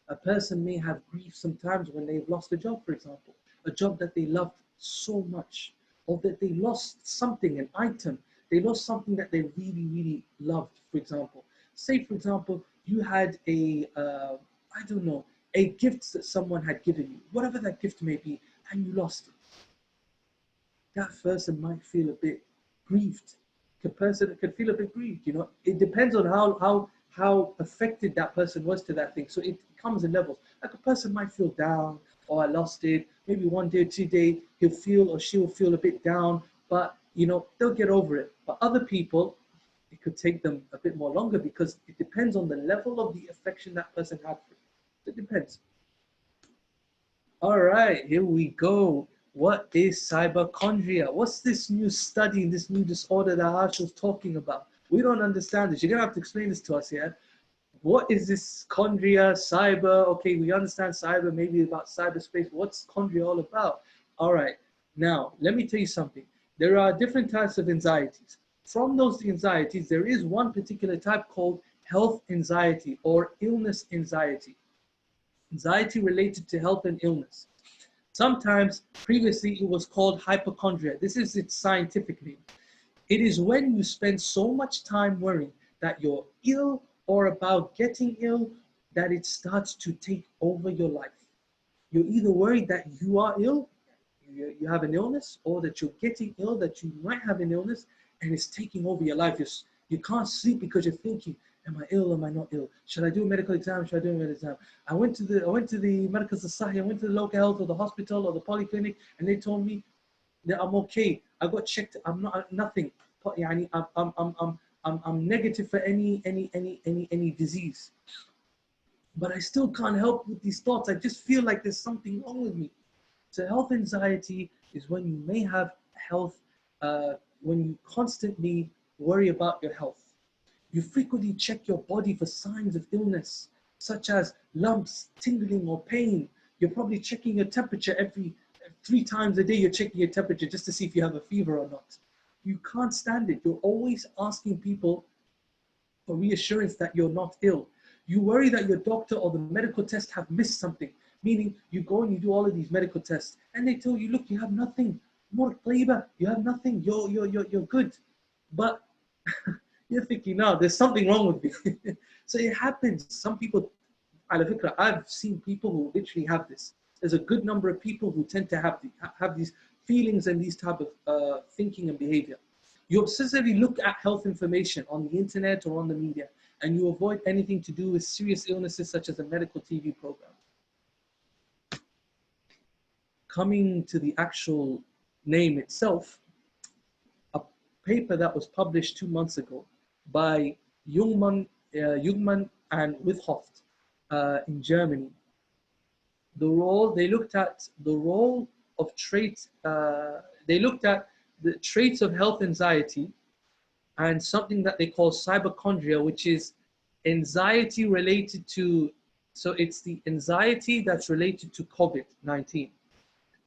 A person may have grief sometimes when they've lost a job, for example, a job that they loved so much, or that they lost something, an item. They lost something that they really, really loved, for example. Say, for example, you had I don't know, a gift that someone had given you, whatever that gift may be, and you lost it. That person might feel a bit grieved. The person could feel a bit grieved, you know. It depends on how affected that person was to that thing. So it comes in levels. Like a person might feel down, or I lost it. Maybe 1 day or 2 days, he'll feel or she'll feel a bit down, but you know, they'll get over it. But other people, it could take them a bit more longer because it depends on the level of the affection that person had for it. It depends. All right, here we go. What is cyberchondria? What's this new study, this new disorder that Hashil's talking about? We don't understand this. You're gonna have to explain this to us, yeah? What is this chondria, cyber? Okay, we understand cyber, maybe about cyberspace. What's chondria all about? All right, now let me tell you something. There are different types of anxieties. From those anxieties, there is one particular type called health anxiety or illness anxiety. Anxiety related to health and illness. Sometimes, previously, it was called hypochondria. This is its scientific name. It is when you spend so much time worrying that you're ill or about getting ill that it starts to take over your life. You're either worried that you are ill, you have an illness, or that you're getting ill, that you might have an illness, and it's taking over your life. You can't sleep because you're thinking, am I ill? Am I not ill? Should I do a medical exam? Should I do a medical exam? I went to the medical society. I went to the local health or the hospital or the polyclinic, and they told me that I'm okay. I got checked. I'm not nothing. I'm negative for any disease. But I still can't help with these thoughts. I just feel like there's something wrong with me. So health anxiety is when you may have health, when you constantly worry about your health. You frequently check your body for signs of illness, such as lumps, tingling, or pain. You're probably checking your temperature every 3 times a day. You're checking your temperature just to see if you have a fever or not. You can't stand it. You're always asking people for reassurance that you're not ill. You worry that your doctor or the medical test have missed something, meaning you go and you do all of these medical tests, and they tell you, look, you have nothing. You have nothing. You're good. But you're thinking, no, there's something wrong with me. So it happens. Some people, I've seen people who literally have this. There's a good number of people who tend to have these feelings and these type of thinking and behavior. You obsessively look at health information on the internet or on the media, and you avoid anything to do with serious illnesses such as a medical TV program. Coming to the actual name itself, a paper that was published 2 months ago by Jungmann and Withoft in Germany. They looked at the role of traits. They looked at the traits of health anxiety and something that they call cyberchondria, which is anxiety related to. So it's the anxiety that's related to COVID-19.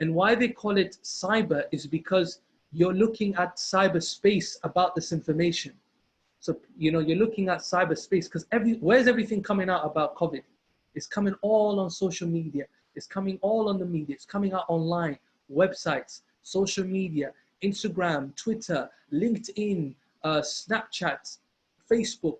And why they call it cyber is because you're looking at cyberspace about this information. So, you know, you're looking at cyberspace because where's everything coming out about COVID? It's coming all on social media. It's coming all on the media. It's coming out online, websites, social media, Instagram, Twitter, LinkedIn, Snapchat, Facebook.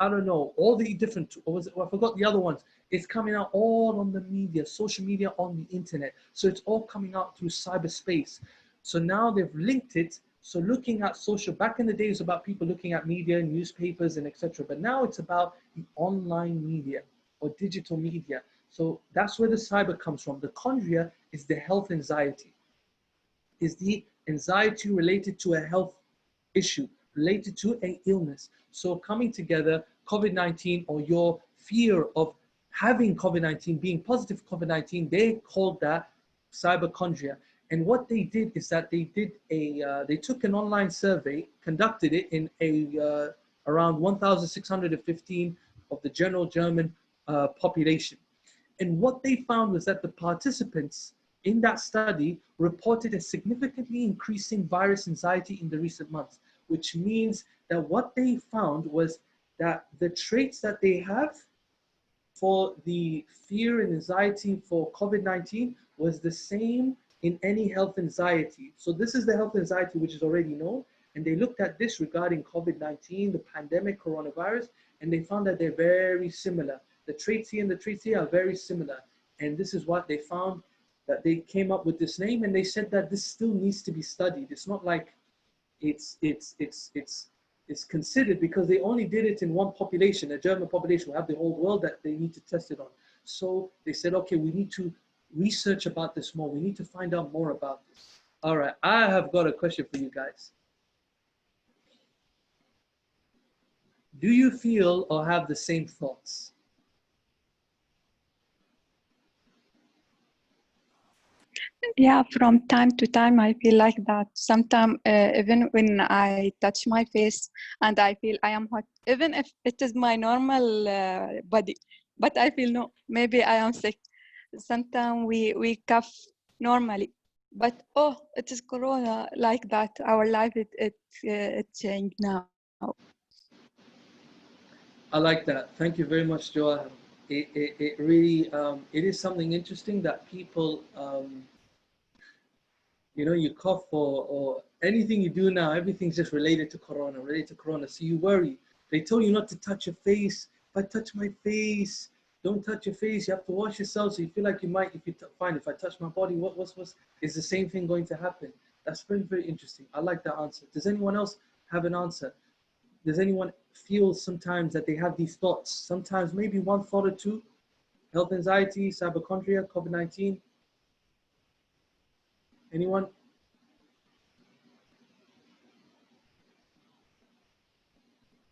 I don't know, all the different, I forgot the other ones. It's coming out all on the media, social media, on the internet. So it's all coming out through cyberspace. So now they've linked it. So looking at social, back in the days about people looking at media, newspapers, and etc. But now it's about the online media or digital media. So that's where the cyber comes from. The chondria is the health anxiety, is the anxiety related to a health issue, related to an illness. So coming together, COVID-19 or your fear of having COVID-19, being positive for COVID-19, they called that cyberchondria. And what they did is that they took an online survey, conducted it in around 1,615 of the general German population. And what they found was that the participants in that study reported a significantly increasing virus anxiety in the recent months, which means that what they found was that the traits that they have for the fear and anxiety for COVID-19 was the same in any health anxiety. So this is the health anxiety which is already known. And they looked at this regarding COVID-19, the pandemic, coronavirus, and they found that they're very similar. The traits here and the traits here are very similar. And this is what they found, that they came up with this name, and they said that this still needs to be studied. It's not like it's considered, because they only did it in one population, a German population. We have the whole world that they need to test it on. So they said, okay, we need to research about this more. We need to find out more about this. All right, I have got a question for you guys. Do you feel or have the same thoughts? Yeah, from time to time, I feel like that. Sometimes, even when I touch my face and I feel I am hot, even if it is my normal body, but I feel no, maybe I am sick. Sometimes we cough normally, but oh, it is Corona, like that. Our life, it changed now. I like that. Thank you very much, Joa. It really, it is something interesting that people, you know, you cough or anything you do now, everything's just related to Corona, So you worry. They told you not to touch your face. If I touch my face, don't touch your face. You have to wash yourself. So you feel like you might, fine, if I touch my body, is the same thing going to happen? That's very, very interesting. I like that answer. Does anyone else have an answer? Does anyone feel sometimes that they have these thoughts? Sometimes maybe one thought or two, health anxiety, cyberchondria, COVID-19. Anyone?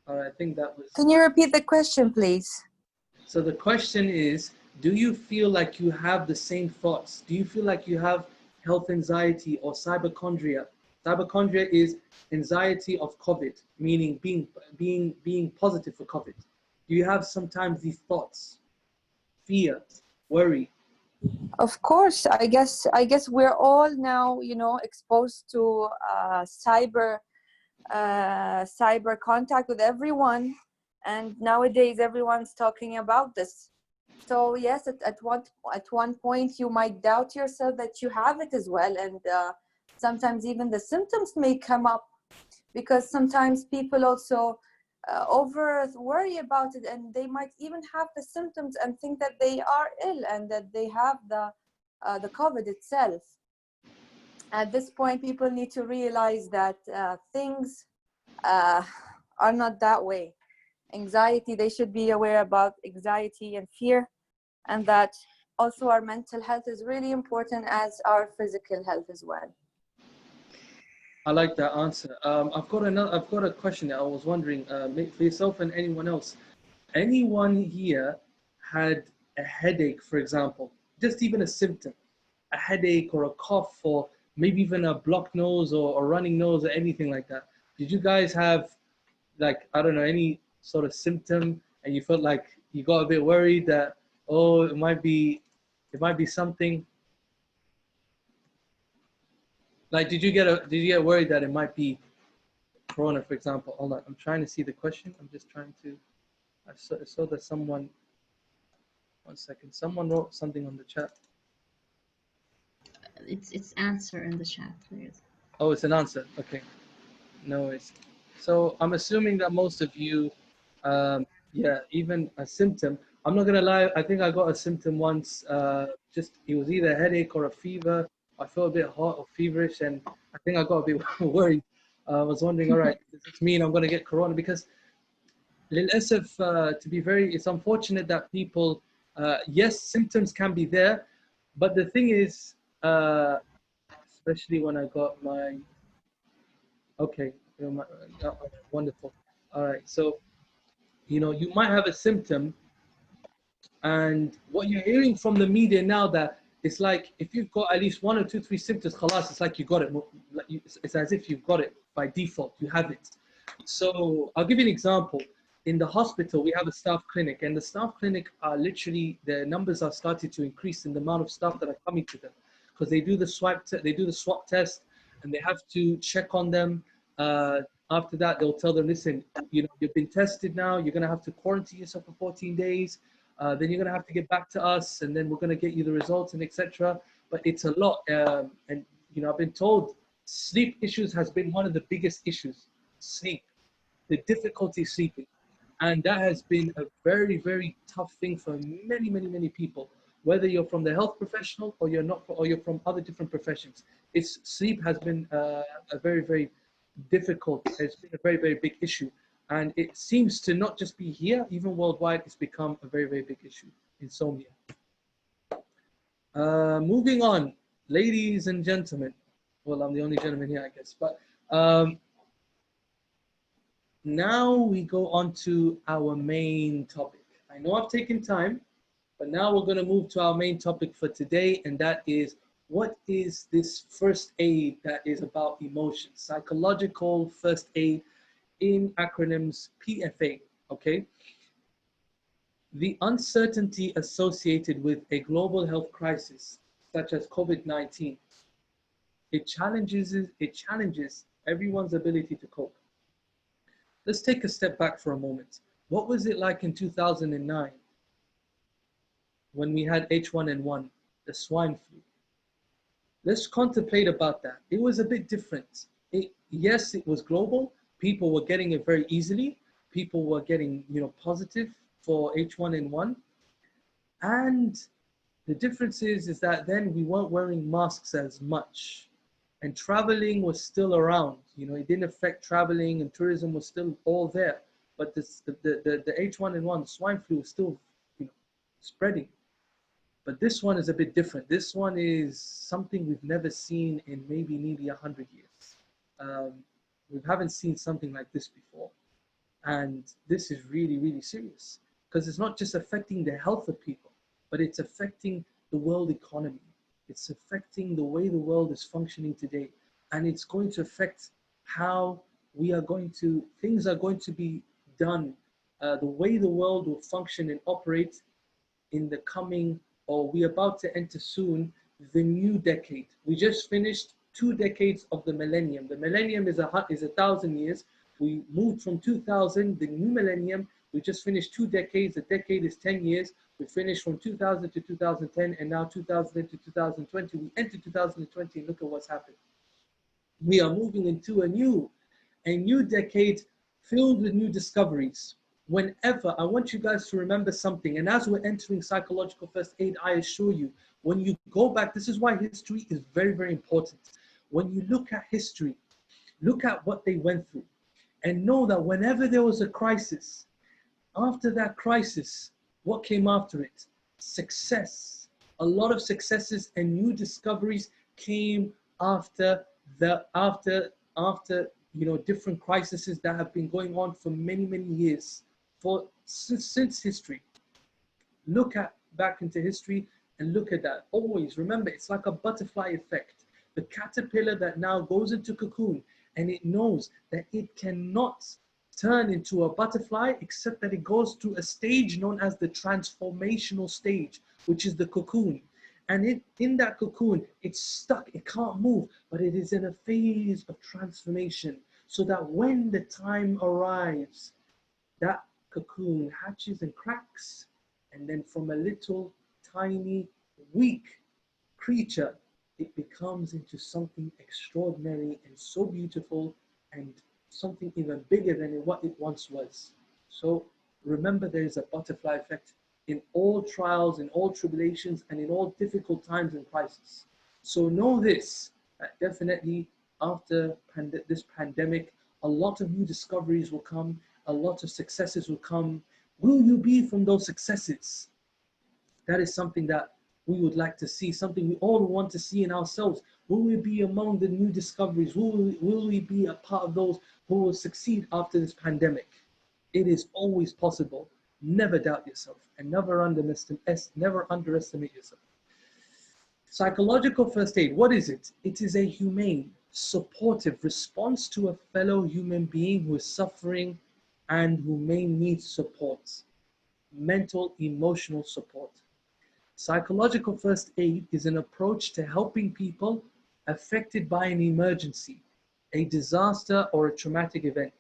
All right, I think that was... Can you repeat the question, please? So the question is, do you feel like you have the same thoughts? Do you feel like you have health anxiety or cyberchondria? Cyberchondria is anxiety of COVID, meaning being positive for COVID. Do you have sometimes these thoughts, fear, worry? Of course, I guess we're all now, you know, exposed to cyber contact with everyone, and nowadays everyone's talking about this. So yes, at one point you might doubt yourself that you have it as well, and sometimes even the symptoms may come up, because sometimes people also over worry about it, and they might even have the symptoms and think that they are ill and that they have the COVID itself. At this point, people need to realize that things are not that way. Anxiety, they should be aware about anxiety and fear, and that also our mental health is really important as our physical health as well. I like that answer. I've got a question that I was wondering, for yourself and anyone else. Anyone here had a headache, for example, just even a symptom, a headache or a cough, or maybe even a blocked nose or a running nose or anything like that? Did you guys have, like, I don't know, any sort of symptom, and you felt like you got a bit worried that, oh, it might be something? Like, did you get worried that it might be Corona, for example? Hold on, I'm trying to see the question. I'm just trying to, I saw that someone, one second, someone wrote something on the chat. It's answer in the chat, please. Oh, it's an answer. Okay, no worries. So I'm assuming that most of you, yeah, even a symptom. I'm not gonna lie. I think I got a symptom once. Just it was either a headache or a fever. I felt a bit hot or feverish, and I think I got a bit worried. I was wondering, all right, does this mean I'm gonna get Corona? Because to be very, it's unfortunate that people, yes, symptoms can be there, but the thing is, especially when I got my, okay, wonderful. All right, so, you know, you might have a symptom, and what you're hearing from the media now, that it's like, if you've got at least 1 or 2, 3 symptoms, khalas, it's like you got it. It's as if you've got it by default, you have it. So I'll give you an example. In the hospital, we have a staff clinic, and the staff clinic are literally, the numbers are starting to increase in the amount of staff that are coming to them, because they do the swab test, and they have to check on them. After that, they'll tell them, listen, you know, you've been tested now, you're going to have to quarantine yourself for 14 days. Then you're going to have to get back to us, and then we're going to get you the results, and etc. but it's a lot. And you know, I've been told sleep issues has been one of the biggest issues. Sleep, the difficulty sleeping, and that has been a very, very tough thing for many, many, many people. Whether you're from the health professional or you're not, or you're from other different professions, it's sleep has been a very, very difficult. It's been a very, very big issue, and it seems to not just be here, even worldwide. It's become a very, very big issue. Insomnia. Moving on, ladies and gentlemen. Well, I'm the only gentleman here, I guess. But now we go on to our main topic. I know I've taken time, but now we're going to move to our main topic for today, and that is, what is this first aid that is about emotions? Psychological first aid, in acronyms PFA, okay? The uncertainty associated with a global health crisis, such as COVID-19, it challenges everyone's ability to cope. Let's take a step back for a moment. What was it like in 2009 when we had H1N1, the swine flu? Let's contemplate about that. It was a bit different. Yes, it was global. People were getting it very easily. People were getting, positive for H1N1. And the difference is that then we weren't wearing masks as much. And traveling was still around. It didn't affect traveling, and tourism was still all there. But the H1N1, the swine flu, was still, spreading. But this one is a bit different. This one is something we've never seen in maybe nearly 100 years. We haven't seen something like this before. And this is really, really serious, because it's not just affecting the health of people, but it's affecting the world economy. It's affecting the way the world is functioning today. And it's going to affect how things are going to be done, the way the world will function and operate in the coming, or we're about to enter soon, the new decade. We just finished 2 decades of the millennium. The millennium is 1,000 years. We moved from 2000, the new millennium. We just finished 2 decades. A decade is 10 years. We finished from 2000 to 2010, and now 2000 to 2020. We entered 2020, and look at what's happened. We are moving into a new decade filled with new discoveries. Whenever, I want you guys to remember something, and as we're entering psychological first aid, I assure you, when you go back, this is why history is very, very important. When you look at history, look at what they went through, and know that whenever there was a crisis, after that crisis, what came after it? Success. A lot of successes and new discoveries came after different crises that have been going on for many, many years, since history. Look back into history and look at that. Always remember, it's like a butterfly effect. The caterpillar that now goes into cocoon, and it knows that it cannot turn into a butterfly except that it goes through a stage known as the transformational stage, which is the cocoon. And in that cocoon, it's stuck, it can't move, but it is in a phase of transformation, so that when the time arrives, that cocoon hatches and cracks, and then from a little tiny weak creature, it becomes into something extraordinary and so beautiful, and something even bigger than what it once was. So remember, there is a butterfly effect in all trials, in all tribulations, and in all difficult times and crises. So know this, that definitely after this pandemic, a lot of new discoveries will come, a lot of successes will come. Will you be from those successes? That is something that we would like to see, something we all want to see in ourselves. Will we be among the new discoveries? Will we be a part of those who will succeed after this pandemic? It is always possible. Never doubt yourself, and never underestimate yourself. Psychological first aid, what is it? It is a humane, supportive response to a fellow human being who is suffering and who may need support, mental, emotional support. Psychological first aid is an approach to helping people affected by an emergency, a disaster, or a traumatic event.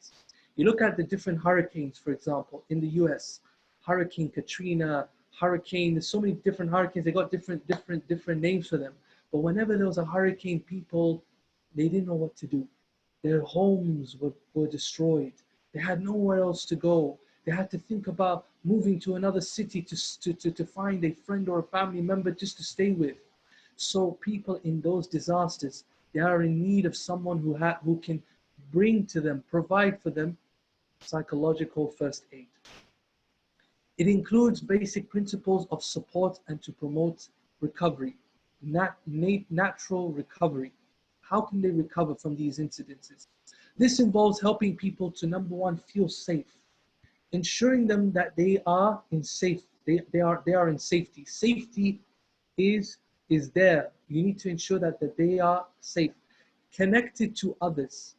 You look at the different hurricanes, for example, in the US, Hurricane Katrina, there's so many different hurricanes, they got different names for them. But whenever there was a hurricane, people, they didn't know what to do. Their homes were destroyed. They had nowhere else to go. They had to think about moving to another city to find a friend or a family member just to stay with. So people in those disasters, they are in need of someone who can bring to them, provide for them psychological first aid. It includes basic principles of support and to promote recovery, natural recovery. How can they recover from these incidences? This involves helping people to, number one, feel safe, ensuring them that they are in in safety. Safety is there. You need to ensure that they are safe, connected to others.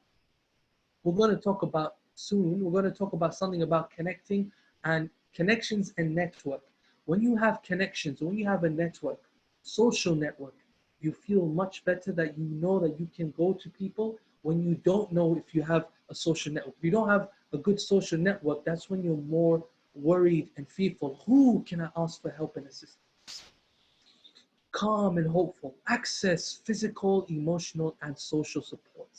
We're going to talk about soon, we're going to talk about something about connecting and connections and network. When you have connections, when you have a network, social network, you feel much better that you know that you can go to people when you don't know if you have a social network. If you don't have a good social network, that's when you're more worried and fearful. Who can I ask for help and assistance? Calm and hopeful, access physical, emotional, and social support,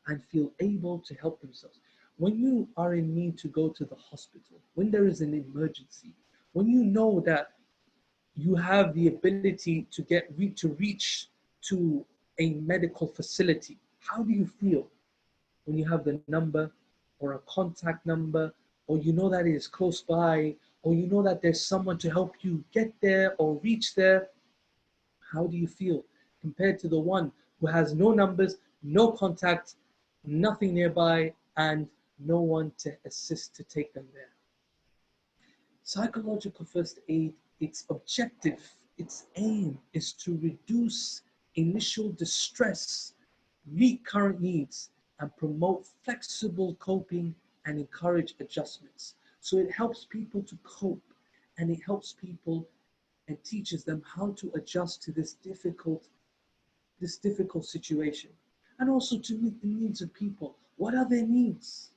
and feel able to help themselves. When you are in need to go to the hospital, when there is an emergency, when you know that you have the ability to reach to a medical facility, how do you feel when you have the number or a contact number, or you know that it is close by, or you know that there's someone to help you get there or reach there? How do you feel compared to the one who has no numbers, no contact, nothing nearby, and no one to assist to take them there? Psychological first aid, its objective, its aim is to reduce initial distress, meet current needs, and promote flexible coping and encourage adjustments. So it helps people to cope, and it helps people and teaches them how to adjust to this difficult situation, and also to meet the needs of people. What are their needs?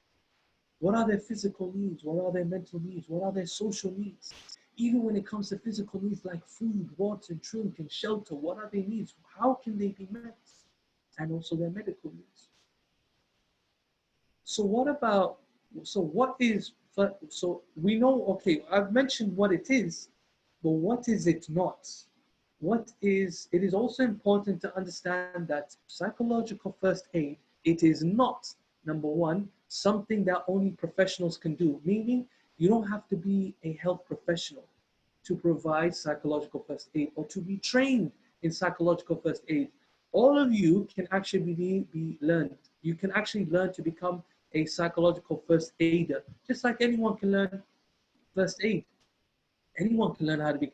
What are their physical needs? What are their mental needs? What are their social needs? Even when it comes to physical needs like food, water, drink, and shelter, what are their needs? How can they be met? And also their medical needs. So we know, okay, I've mentioned what it is, but what is it not? It is also important to understand that psychological first aid, it is not, number one, something that only professionals can do, meaning you don't have to be a health professional to provide psychological first aid or to be trained in psychological first aid. All of you can actually be learned. You can actually learn to become a psychological first aider, just like anyone can learn first aid. Anyone can learn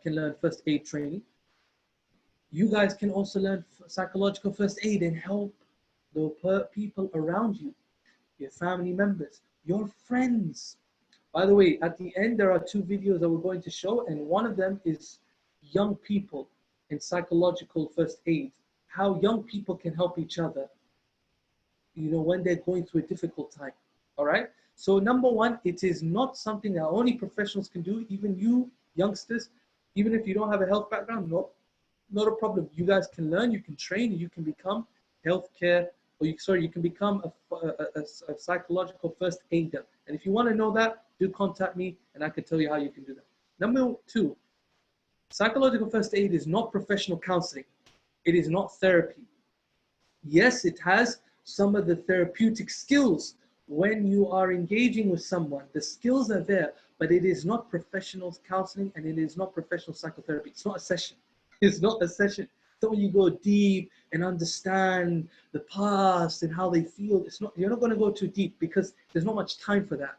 can learn first aid training. You guys can also learn psychological first aid and help the people around you, your family members, your friends. By the way, at the end, there are 2 videos that we're going to show, and one of them is young people in psychological first aid, how young people can help each other, when they're going through a difficult time, all right? So number one, it is not something that only professionals can do. Even you youngsters, even if you don't have a health background, not a problem. You guys can learn, you can train, and you can become healthcare, you can become a psychological first aider. And if you want to know that, do contact me and I can tell you how you can do that. Number 2, psychological first aid is not professional counseling. It is not therapy. Yes, it has some of the therapeutic skills when you are engaging with someone. The skills are there, but it is not professional counseling and it is not professional psychotherapy. It's not a session. It's not a session. So when you go deep and understand the past and how they feel, you're not going to go too deep because there's not much time for that.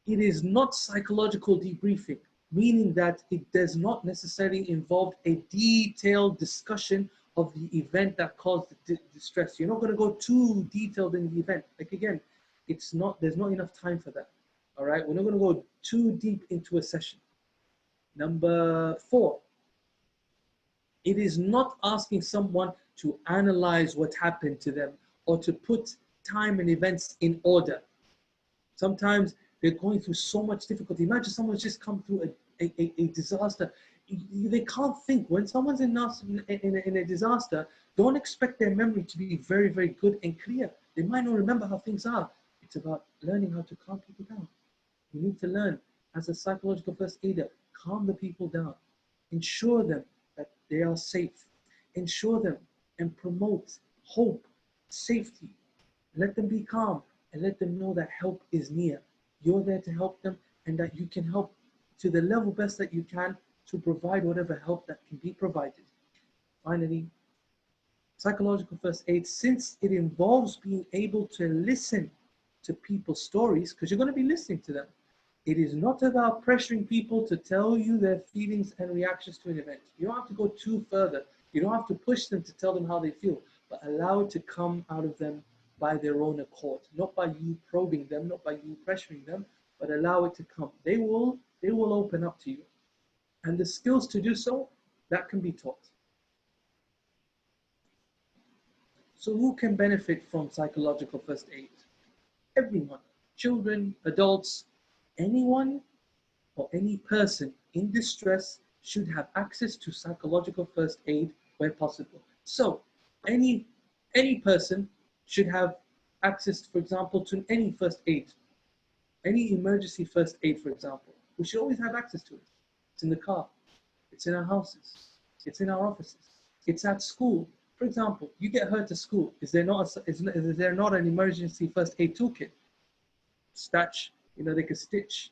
It is not psychological debriefing, meaning that it does not necessarily involve a detailed discussion of the event that caused the distress. You're not going to go too detailed in the event. Like again, there's not enough time for that. All right, we're not going to go too deep into a session. Number 4, it is not asking someone to analyze what happened to them or to put time and events in order. Sometimes they're going through so much difficulty. Imagine someone's just come through a disaster. they can't think. When someone's in a disaster, don't expect their memory to be very, very good and clear. They might not remember how things are. It's about learning how to calm people down. You need to learn, as a psychological first aider, calm the people down. Ensure them that they are safe. Ensure them and promote hope, safety. Let them be calm and let them know that help is near. You're there to help them and that you can help to the level best that you can to provide whatever help that can be provided. Finally, psychological first aid, since it involves being able to listen to people's stories, because you're going to be listening to them, it is not about pressuring people to tell you their feelings and reactions to an event. You don't have to go too further. You don't have to push them to tell them how they feel, but allow it to come out of them by their own accord, not by you probing them, not by you pressuring them, but allow it to come. They will open up to you. And the skills to do so, that can be taught. So who can benefit from psychological first aid? Everyone, children, adults, anyone or any person in distress should have access to psychological first aid where possible. So any person should have access, for example, to any first aid, any emergency first aid, for example. We should always have access to it. It's in the car, it's in our houses, it's in our offices, it's at school. For example, you get hurt at school. Is there not an emergency first aid toolkit? Stitch, they can stitch,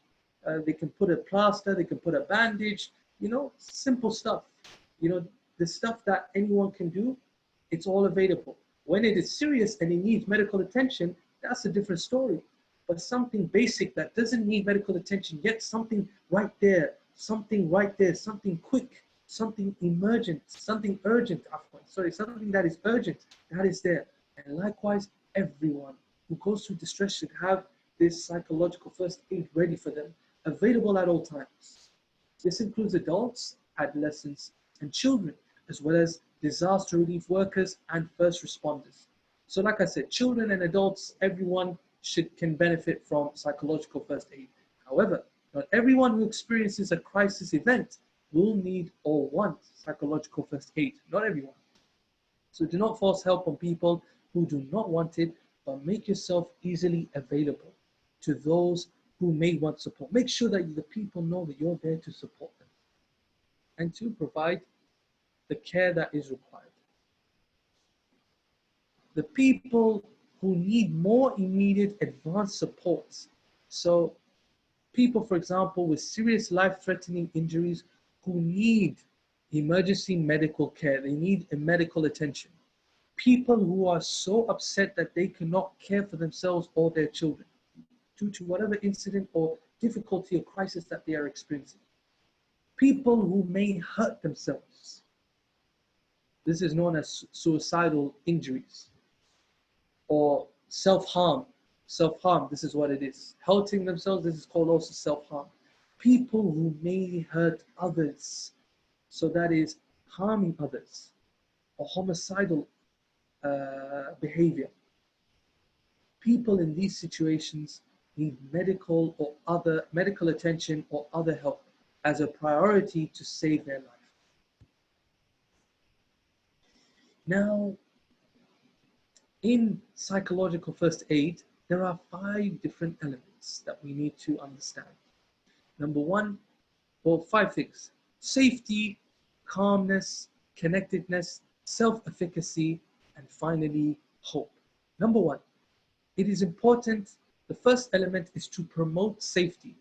they can put a plaster, they can put a bandage, simple stuff. The stuff that anyone can do, it's all available. When it is serious and it needs medical attention, that's a different story. But something basic that doesn't need medical attention, yet something right there, something quick, something emergent, something urgent, something that is urgent, that is there. And likewise, everyone who goes through distress should have this psychological first aid ready for them, available at all times. This includes adults, adolescents, and children, as well as disaster relief workers and first responders. So like I said, children and adults, everyone can benefit from psychological first aid. However, not everyone who experiences a crisis event will need or want psychological first aid. Not everyone. So do not force help on people who do not want it, but make yourself easily available to those who may want support. Make sure that the people know that you're there to support them and to provide the care that is required. The people who need more immediate advanced supports. So people, for example, with serious life-threatening injuries who need emergency medical care, they need a medical attention. People who are so upset that they cannot care for themselves or their children due to whatever incident or difficulty or crisis that they are experiencing. People who may hurt themselves. This is known as suicidal injuries or self-harm. Self-harm, this is what it is. Hurting themselves, this is called also self-harm. People who may hurt others, so that is harming others, or homicidal behavior. People in these situations need medical attention or other help as a priority to save their life. Now, in psychological first aid, there are 5 different elements that we need to understand. Number 1, well, 5 things: safety, calmness, connectedness, self-efficacy, and finally, hope. Number 1, it is important, the first element is to promote safety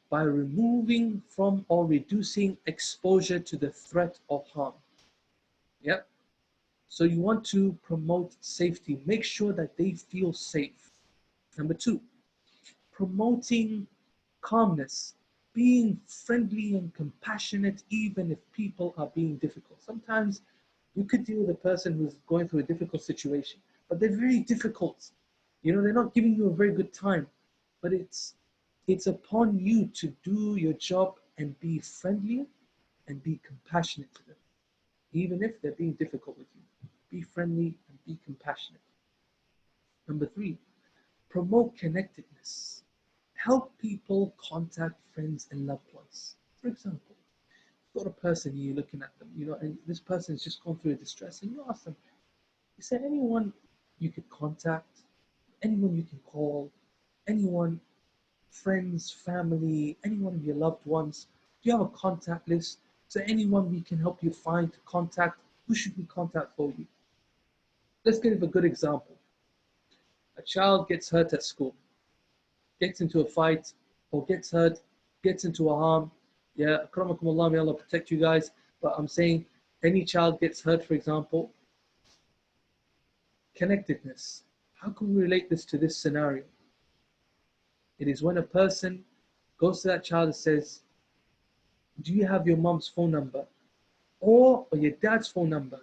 by removing from or reducing exposure to the threat of harm. Yeah. So you want to promote safety, make sure that they feel safe. Number 2, promoting calmness, being friendly and compassionate even if people are being difficult. Sometimes you could deal with a person who's going through a difficult situation, but they're very difficult. They're not giving you a very good time, but it's upon you to do your job and be friendly and be compassionate to them, even if they're being difficult with you. Be friendly and be compassionate. Number 3, promote connectedness. Help people contact friends and loved ones. For example, got a person, you're looking at them, you know, and this person's just gone through a distress, and you ask them, is there anyone you could contact, anyone you can call, anyone, friends, family, anyone of your loved ones? Do you have a contact list? Is there anyone we can help you find to contact? Who should we contact for you? Let's give a good example. A child gets hurt at school, gets into a fight, or gets hurt, gets into a harm. Yeah, akramakumullah, may Allah protect you guys. But I'm saying any child gets hurt, for example, connectedness. How can we relate this to this scenario? It is when a person goes to that child and says, do you have your mom's phone number? Or your dad's phone number?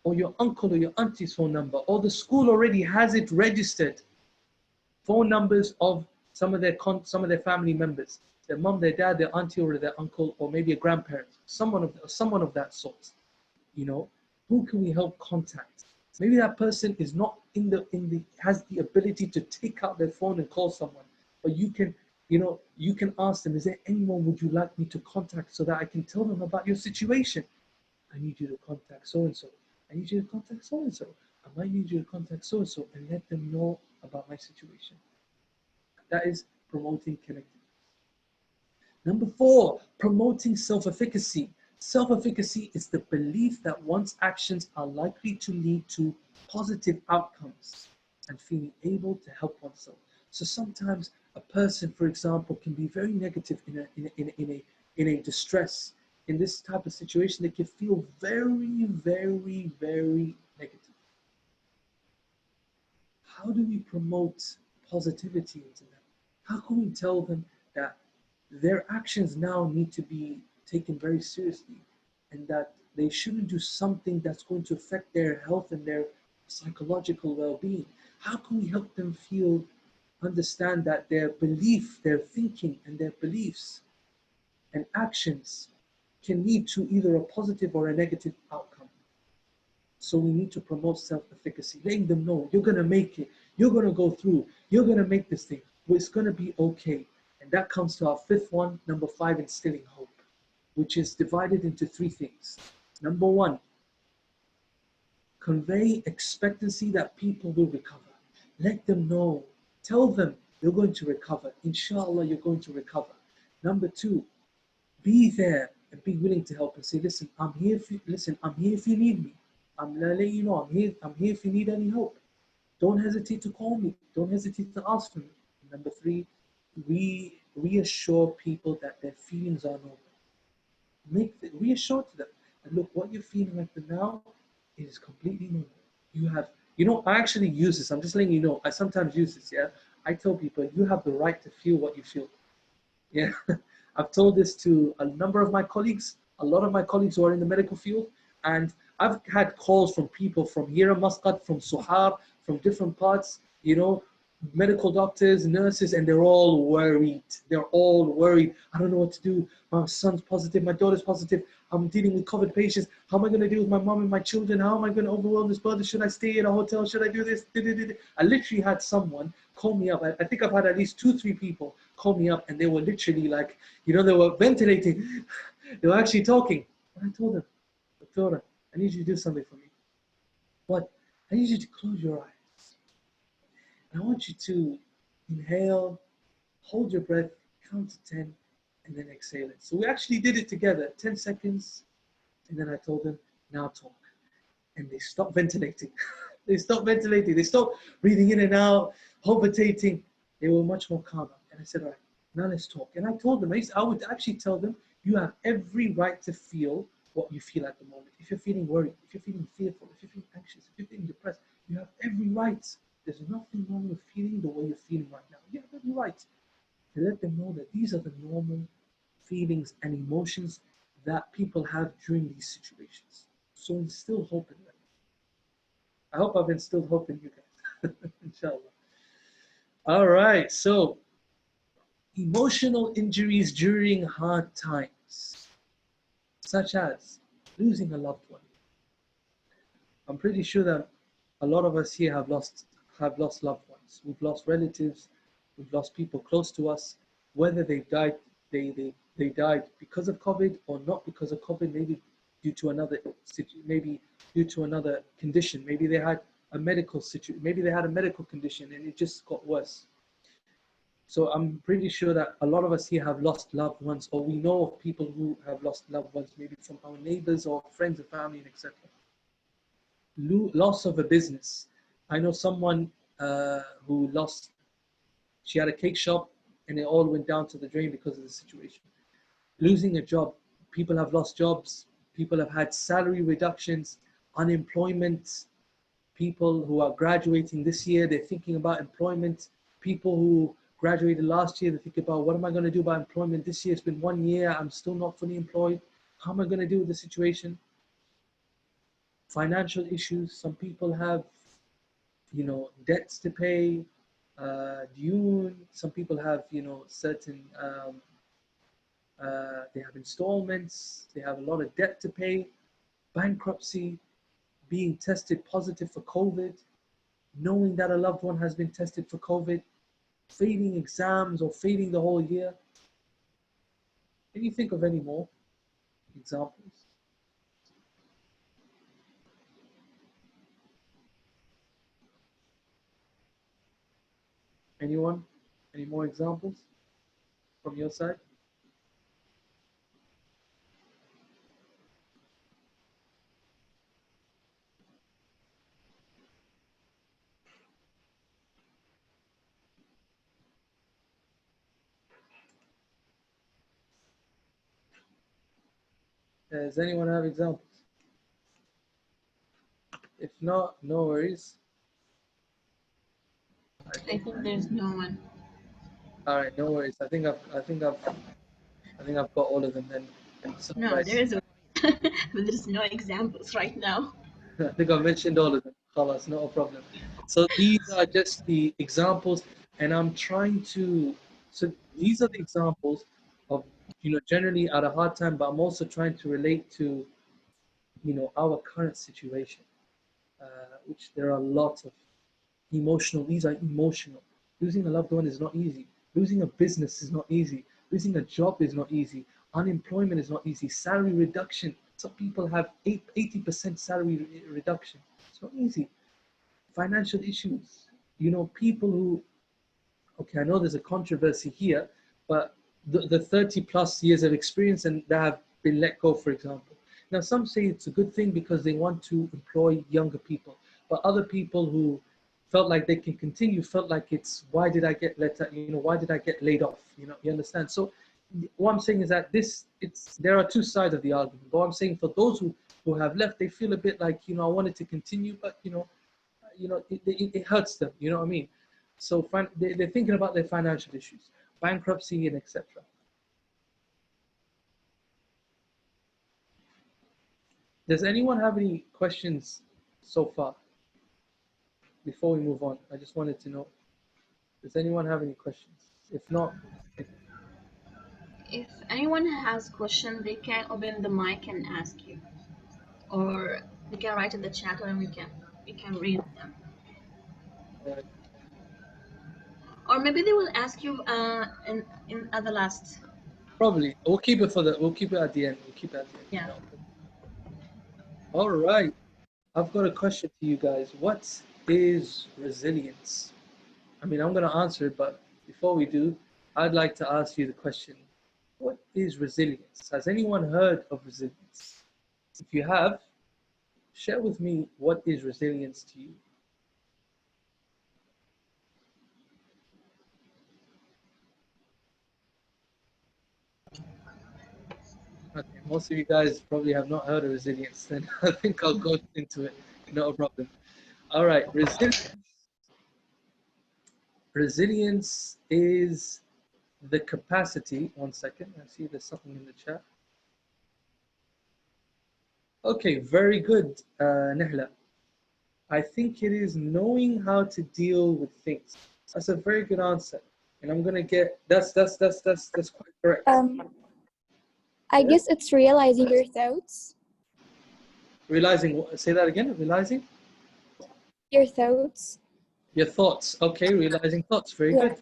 Or your uncle or your auntie's phone number? Or the school already has it registered. Phone numbers of some of their family members. Their mom, their dad, their auntie, or their uncle, or maybe a grandparent. Someone of that sort. You know, who can we help contact? Maybe that person is not has the ability to take out their phone and call someone. But you can, you know, you can ask them, is there anyone would you like me to contact so that I can tell them about your situation? I need you to contact so-and-so. I need you to contact so-and-so. I might need you to contact so-and-so and let them know about my situation. That is promoting connectivity. Number 4, promoting self-efficacy. Self-efficacy is the belief that one's actions are likely to lead to positive outcomes and feeling able to help oneself. So sometimes a person, for example, can be very negative in a distress. In this type of situation, they can feel very, very, very negative. How do we promote positivity into them? How can we tell them that their actions now need to be taken very seriously and that they shouldn't do something that's going to affect their health and their psychological well-being? How can we help them understand that their belief, their thinking, and their beliefs and actions can lead to either a positive or a negative outcome? So we need to promote self-efficacy, letting them know you're going to make it, you're going to go through, you're going to make this thing, it's going to be okay. And that comes to our 5th one, number 5, instilling hope, which is divided into 3 things. Number 1, convey expectancy that people will recover. Let them know, tell them you're going to recover. Inshallah, you're going to recover. Number 2, be there and be willing to help and say, listen, I'm here if you need me. I'm letting you know, I'm here if you need any help. Don't hesitate to call me. Don't hesitate to ask for me. Number 3, reassure people that their feelings are normal. Reassure to them that look, what you're feeling like now is completely normal. I actually use this. I'm just letting you know. I sometimes use this. Yeah, I tell people you have the right to feel what you feel. Yeah, I've told this to a number of my colleagues, a lot of my colleagues who are in the medical field, and I've had calls from people from here in Muscat, from Suhar, from different parts, you know, medical doctors, nurses, and they're all worried. They're all worried. I don't know what to do. My son's positive, my daughter's positive. I'm dealing with COVID patients. How am I going to deal with my mom and my children? How am I going to overwhelm this brother? Should I stay in a hotel? Should I do this? I literally had someone call me up. I think I've had at least 2-3 people call me up, and they were literally like, you know, they were ventilating. They were actually talking. And I told them, Doctora, I need you to do something for me. What? I need you to close your eyes. And I want you to inhale, hold your breath, count to 10, and then exhale it. So we actually did it together, 10 seconds. And then I told them, now talk. And they stopped ventilating. They stopped ventilating. They stopped breathing in and out, palpitating. They were much more calmer. And I said, all right, now let's talk. And I told them, I would actually tell them, you have every right to feel what you feel at the moment. If you're feeling worried, if you're feeling fearful, if you're feeling anxious, if you're feeling depressed, you have every right. There's nothing wrong with feeling the way you're feeling right now. You have every right to let them know that these are the normal feelings and emotions that people have during these situations. So instill hope in them. I hope I've instilled hope in you guys. Inshallah. All right, so emotional injuries during hard times, such as losing a loved one. I'm pretty sure that a lot of us here have lost loved ones. We've lost relatives, we've lost people close to us, whether they've died, they they died because of COVID or not because of COVID, maybe due to another condition. Maybe they had a medical condition and it just got worse. So I'm pretty sure that a lot of us here have lost loved ones, or we know of people who have lost loved ones, maybe from our neighbors or friends and family, and etc. Loss of a business. I know someone who lost, she had a cake shop and it all went down to the drain because of the situation. Losing a job. People have lost jobs. People have had salary reductions, unemployment. People who are graduating this year, they're thinking about employment. People who graduated last year, they think about, what am I going to do about employment this year? It's been 1 year, I'm still not fully employed. How am I going to deal with the situation? Financial issues. Some people have, debts to pay, due. Some people have, certain, they have installments, they have a lot of debt to pay, bankruptcy, being tested positive for COVID, knowing that a loved one has been tested for COVID, failing exams or failing the whole year. Can you think of any more examples? Anyone? Any more examples from your side? Does anyone have examples? If not, no worries. I think there's no one. All right, no worries. I think I've got all of them then. So, No, right. there is one. But there's no examples right now. I think I mentioned all of them. Khalas, not a problem. So these are just the examples, and I'm trying to. So these are the examples of, generally at a hard time, but I'm also trying to relate to, our current situation, which there are lots of emotional. These are emotional. Losing a loved one is not easy. Losing a business is not easy. Losing a job is not easy. Unemployment is not easy. Salary reduction. Some people have 80% salary reduction. It's not easy. Financial issues. People who, okay, I know there's a controversy here, but the 30 plus years of experience and that have been let go, for example. Now, some say it's a good thing because they want to employ younger people, but other people who felt like they can continue felt like it's, why did I get why did I get laid off? You understand? So what I'm saying is that there are two sides of the argument. But what I'm saying, for those who have left, they feel a bit like, I wanted to continue, but it hurts them. You know what I mean? So they're thinking about their financial issues, bankruptcy, and etc. Does anyone have any questions so far? Before we move on, I just wanted to know, does anyone have any questions? If not, If anyone has questions, they can open the mic and ask you, or they can write in the chat, and we can read them. Or maybe they will ask you in at the last. probably we'll keep it at the end. Yeah. All right. I've got a question to you guys. What is resilience? I mean, I'm going to answer it, but before we do, I'd like to ask you the question. What is resilience? Has anyone heard of resilience? If you have, share with me, what is resilience to you? Okay, most of you guys probably have not heard of resilience, then I think I'll go into it. No problem. All right, resilience is the capacity. One second, I see there's something in the chat. Okay, very good, Nihla. I think it is knowing how to deal with things. That's a very good answer, and I'm gonna get that's quite correct. I guess it's realizing your thoughts. Realizing, say that again. Realizing Your thoughts. your thoughts. Okay, realizing thoughts. Very good.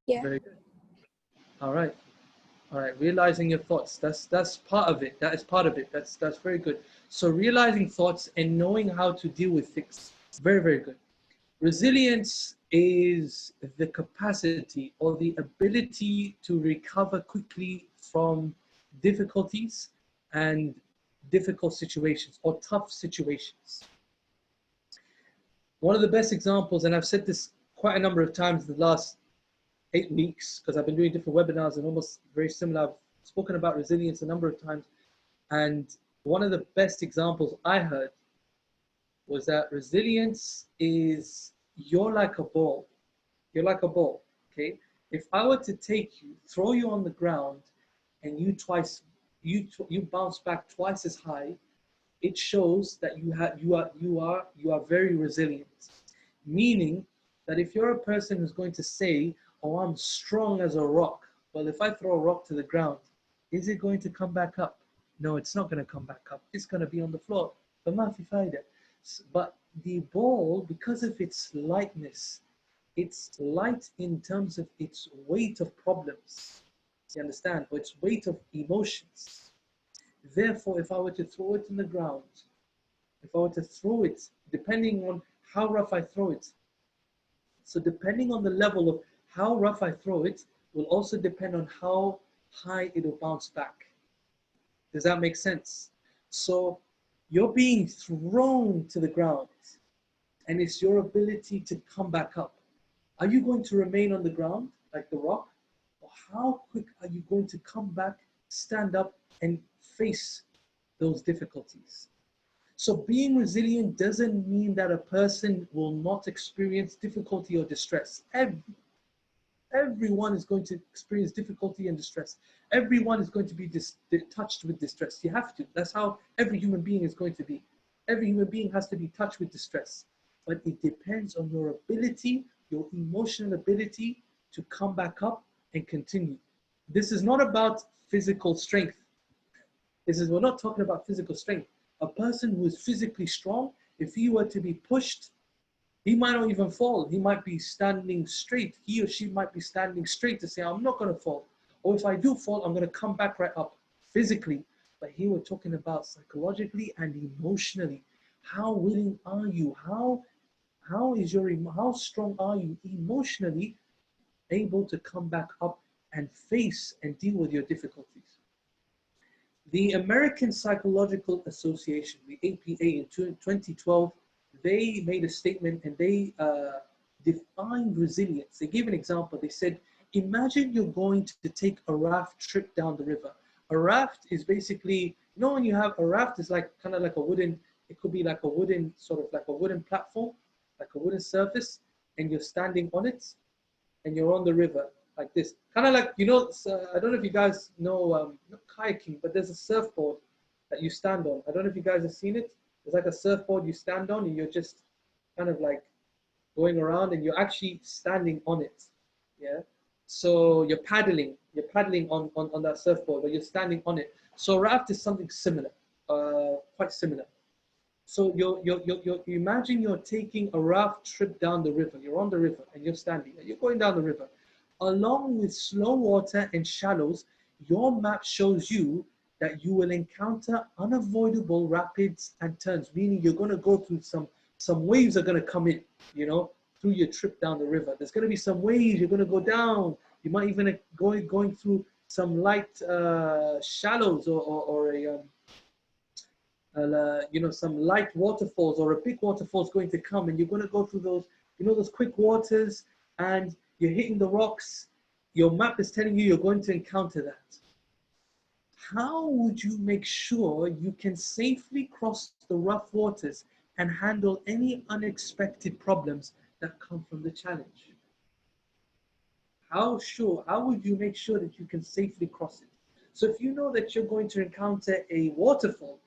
Yeah. Very good. All right. All right, realizing your thoughts. That's part of it. That is part of it. That's very good. So realizing thoughts and knowing how to deal with things. Very, very good. Resilience is the capacity or the ability to recover quickly from difficulties and difficult situations or tough situations. One of the best examples, and I've said this quite a number of times in the last 8 weeks, because I've been doing different webinars and almost very similar. I've spoken about resilience a number of times. And one of the best examples I heard was that resilience is you're like a ball. You're like a ball, okay? If I were to take you, throw you on the ground, and you bounce back twice as high, it shows that you are very resilient. Meaning that if you're a person who's going to say, "Oh, I'm strong as a rock," well, if I throw a rock to the ground, is it going to come back up? No, it's not going to come back up. It's going to be on the floor. But the ball, because of its lightness, it's light in terms of its weight of problems. You understand? Or its weight of emotions. Therefore, if I were to throw it in the ground, if I were to throw it, depending on how rough I throw it, so depending on the level of how rough I throw it, will also depend on how high it will bounce back. Does that make sense? So you're being thrown to the ground, and it's your ability to come back up. Are you going to remain on the ground like the rock? Or how quick are you going to come back, stand up, and face those difficulties? So being resilient doesn't mean that a person will not experience difficulty or distress. Everyone is going to experience difficulty and distress. Everyone is going to be touched with distress. You have to. That's how every human being is going to be. Every human being has to be touched with distress. But it depends on your ability, your emotional ability to come back up and continue. This is not about physical strength. We're not talking about physical strength. A person who is physically strong, if he were to be pushed, he might not even fall. He might be standing straight. He or she might be standing straight to say, I'm not going to fall. Or if I do fall, I'm going to come back right up physically. But here we're talking about psychologically and emotionally. How willing are you? How strong are you emotionally able to come back up and face and deal with your difficulties? The American Psychological Association, the APA, in 2012, they made a statement and they defined resilience. They gave an example. They said, imagine you're going to take a raft trip down the river. A raft is basically, when you have a raft is like kind of like a wooden, it could be like a wooden, sort of like a wooden platform, like a wooden surface, and you're standing on it and you're on the river like this. Kind of like, I don't know if you guys know, not kayaking, but there's a surfboard that you stand on. I don't know if you guys have seen it. There's like a surfboard you stand on and you're just kind of like going around and you're actually standing on it. Yeah. So you're paddling on that surfboard, but you're standing on it. So raft is something similar, quite similar. So you imagine you're taking a raft trip down the river. You're on the river and you're standing and you're going down the river. Along with slow water and shallows, your map shows you that you will encounter unavoidable rapids and turns, meaning you're going to go through some waves are going to come in, through your trip down the river. There's going to be some waves, you're going to go down. You might even going through some light shallows or some light waterfalls or a big waterfall is going to come, and you're going to go through those, those quick waters, and you're hitting the rocks. Your map is telling you you're going to encounter that. How would you make sure you can safely cross the rough waters and handle any unexpected problems that come from the challenge? How would you make sure that you can safely cross it? So if you know that you're going to encounter a waterfall,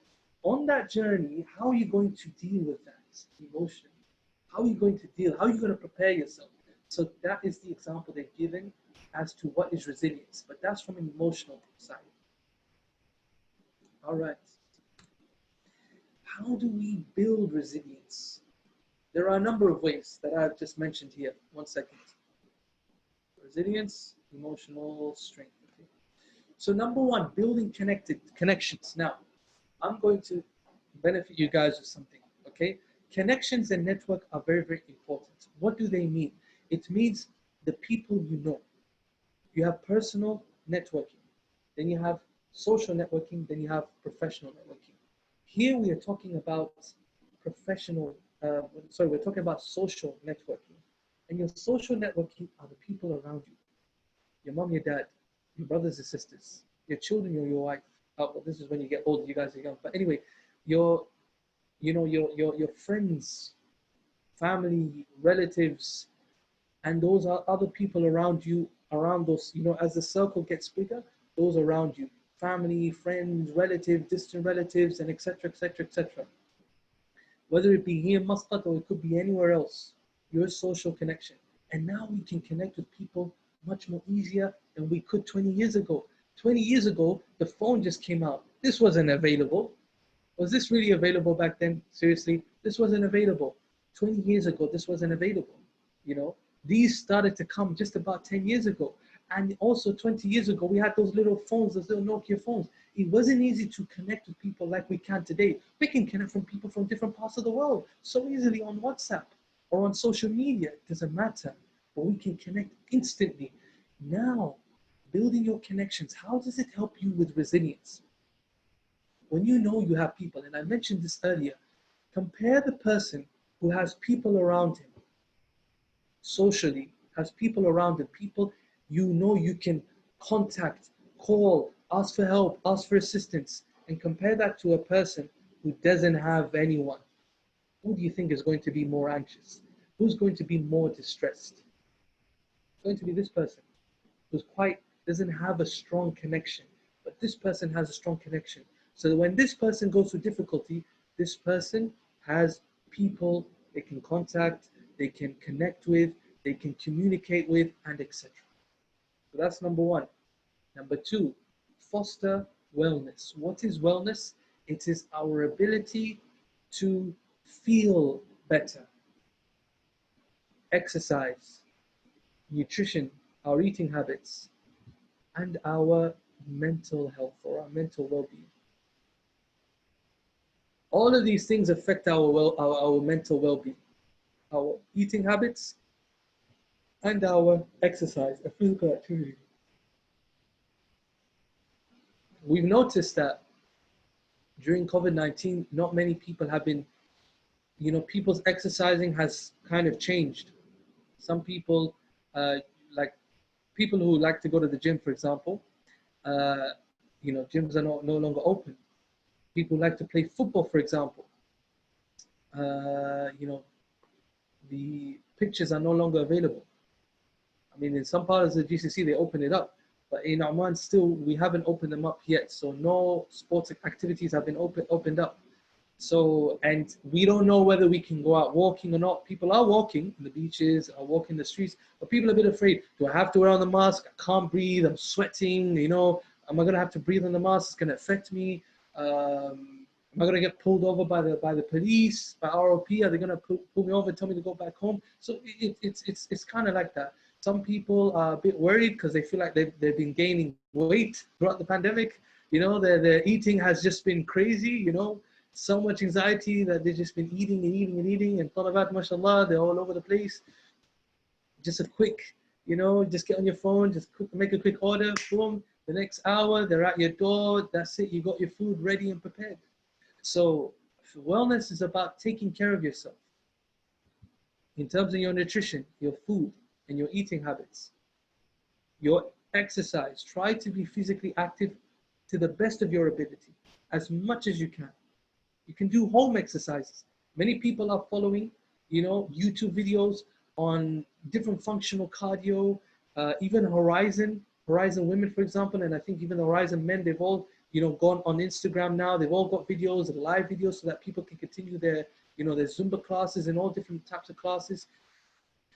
on that journey, how are you going to deal with that emotionally? How are you going to deal? How are you going to prepare yourself? So that is the example they've given as to what is resilience, but that's from an emotional side. All right. How do we build resilience? There are a number of ways that I've just mentioned here. 1 second. Resilience, emotional strength. Okay. So number one, building connections. Now, I'm going to benefit you guys with something, okay? Connections and network are very, very important. What do they mean? It means the people you know. You have personal networking, then you have social networking, then you have professional networking. Here we are talking about professional, we're talking about social networking. And your social networking are the people around you. Your mom, your dad, your brothers and sisters, your children, your wife. Well, this is when you get older, you guys are young. But anyway, your your friends, family, relatives, and those are other people around you, around those, as the circle gets bigger, those around you, family, friends, relatives, distant relatives, and etc., etc., etc. Whether it be here in Muscat or it could be anywhere else, your social connection. And now we can connect with people much more easier than we could 20 years ago. 20 years ago, the phone just came out. This wasn't available. Was this really available back then? Seriously, this wasn't available. 20 years ago, this wasn't available. You know, these started to come just about 10 years ago. And also 20 years ago, we had those little phones, those little Nokia phones. It wasn't easy to connect with people like we can today. We can connect from people from different parts of the world so easily on WhatsApp or on social media. It doesn't matter, but we can connect instantly. Now, building your connections, how does it help you with resilience? When you know you have people, and I mentioned this earlier, compare the person who has people around him socially, has people around him, people you know you can contact, call, ask for help, ask for assistance, and compare that to a person who doesn't have anyone. Who do you think is going to be more anxious? Who's going to be more distressed? It's going to be this person who's doesn't have a strong connection, but this person has a strong connection. So that when this person goes through difficulty, this person has people they can contact, they can connect with, they can communicate with, and etc. So that's number one. Number two, foster wellness. What is wellness? It is our ability to feel better. Exercise, nutrition, our eating habits, and our mental health or our mental well-being. All of these things affect our mental well-being, our eating habits, and our exercise, a physical activity. We've noticed that during COVID-19, not many people have been, people's exercising has kind of changed. Some people, like people who like to go to the gym, for example, gyms are no longer open. People like to play football, for example. The pitches are no longer available. I mean, in some parts of the GCC, they open it up. But in Oman, still, we haven't opened them up yet. So no sports activities have been opened up. So, and we don't know whether we can go out walking or not. People are walking in the beaches, are walking the streets, but people are a bit afraid. Do I have to wear on the mask? I can't breathe. I'm sweating. Am I going to have to breathe on the mask? It's going to affect me. Am I going to get pulled over by the police, by ROP? Are they going to pull me over and tell me to go back home? So it's kind of like that. Some people are a bit worried because they feel like they've been gaining weight throughout the pandemic. Their eating has just been crazy, so much anxiety that they've just been eating and eating and eating. And talabat, mashallah, they're all over the place. Just a quick, just get on your phone, just make a quick order, boom. The next hour, they're at your door. That's it. You got your food ready and prepared. So wellness is about taking care of yourself in terms of your nutrition, your food, and your eating habits. Your exercise, try to be physically active to the best of your ability, as much as you can. You can do home exercises. Many people are following, YouTube videos on different functional cardio, even Horizon Women, for example, and I think even Horizon Men, they've all, gone on Instagram now. They've all got videos, live videos, so that people can continue their Zumba classes and all different types of classes.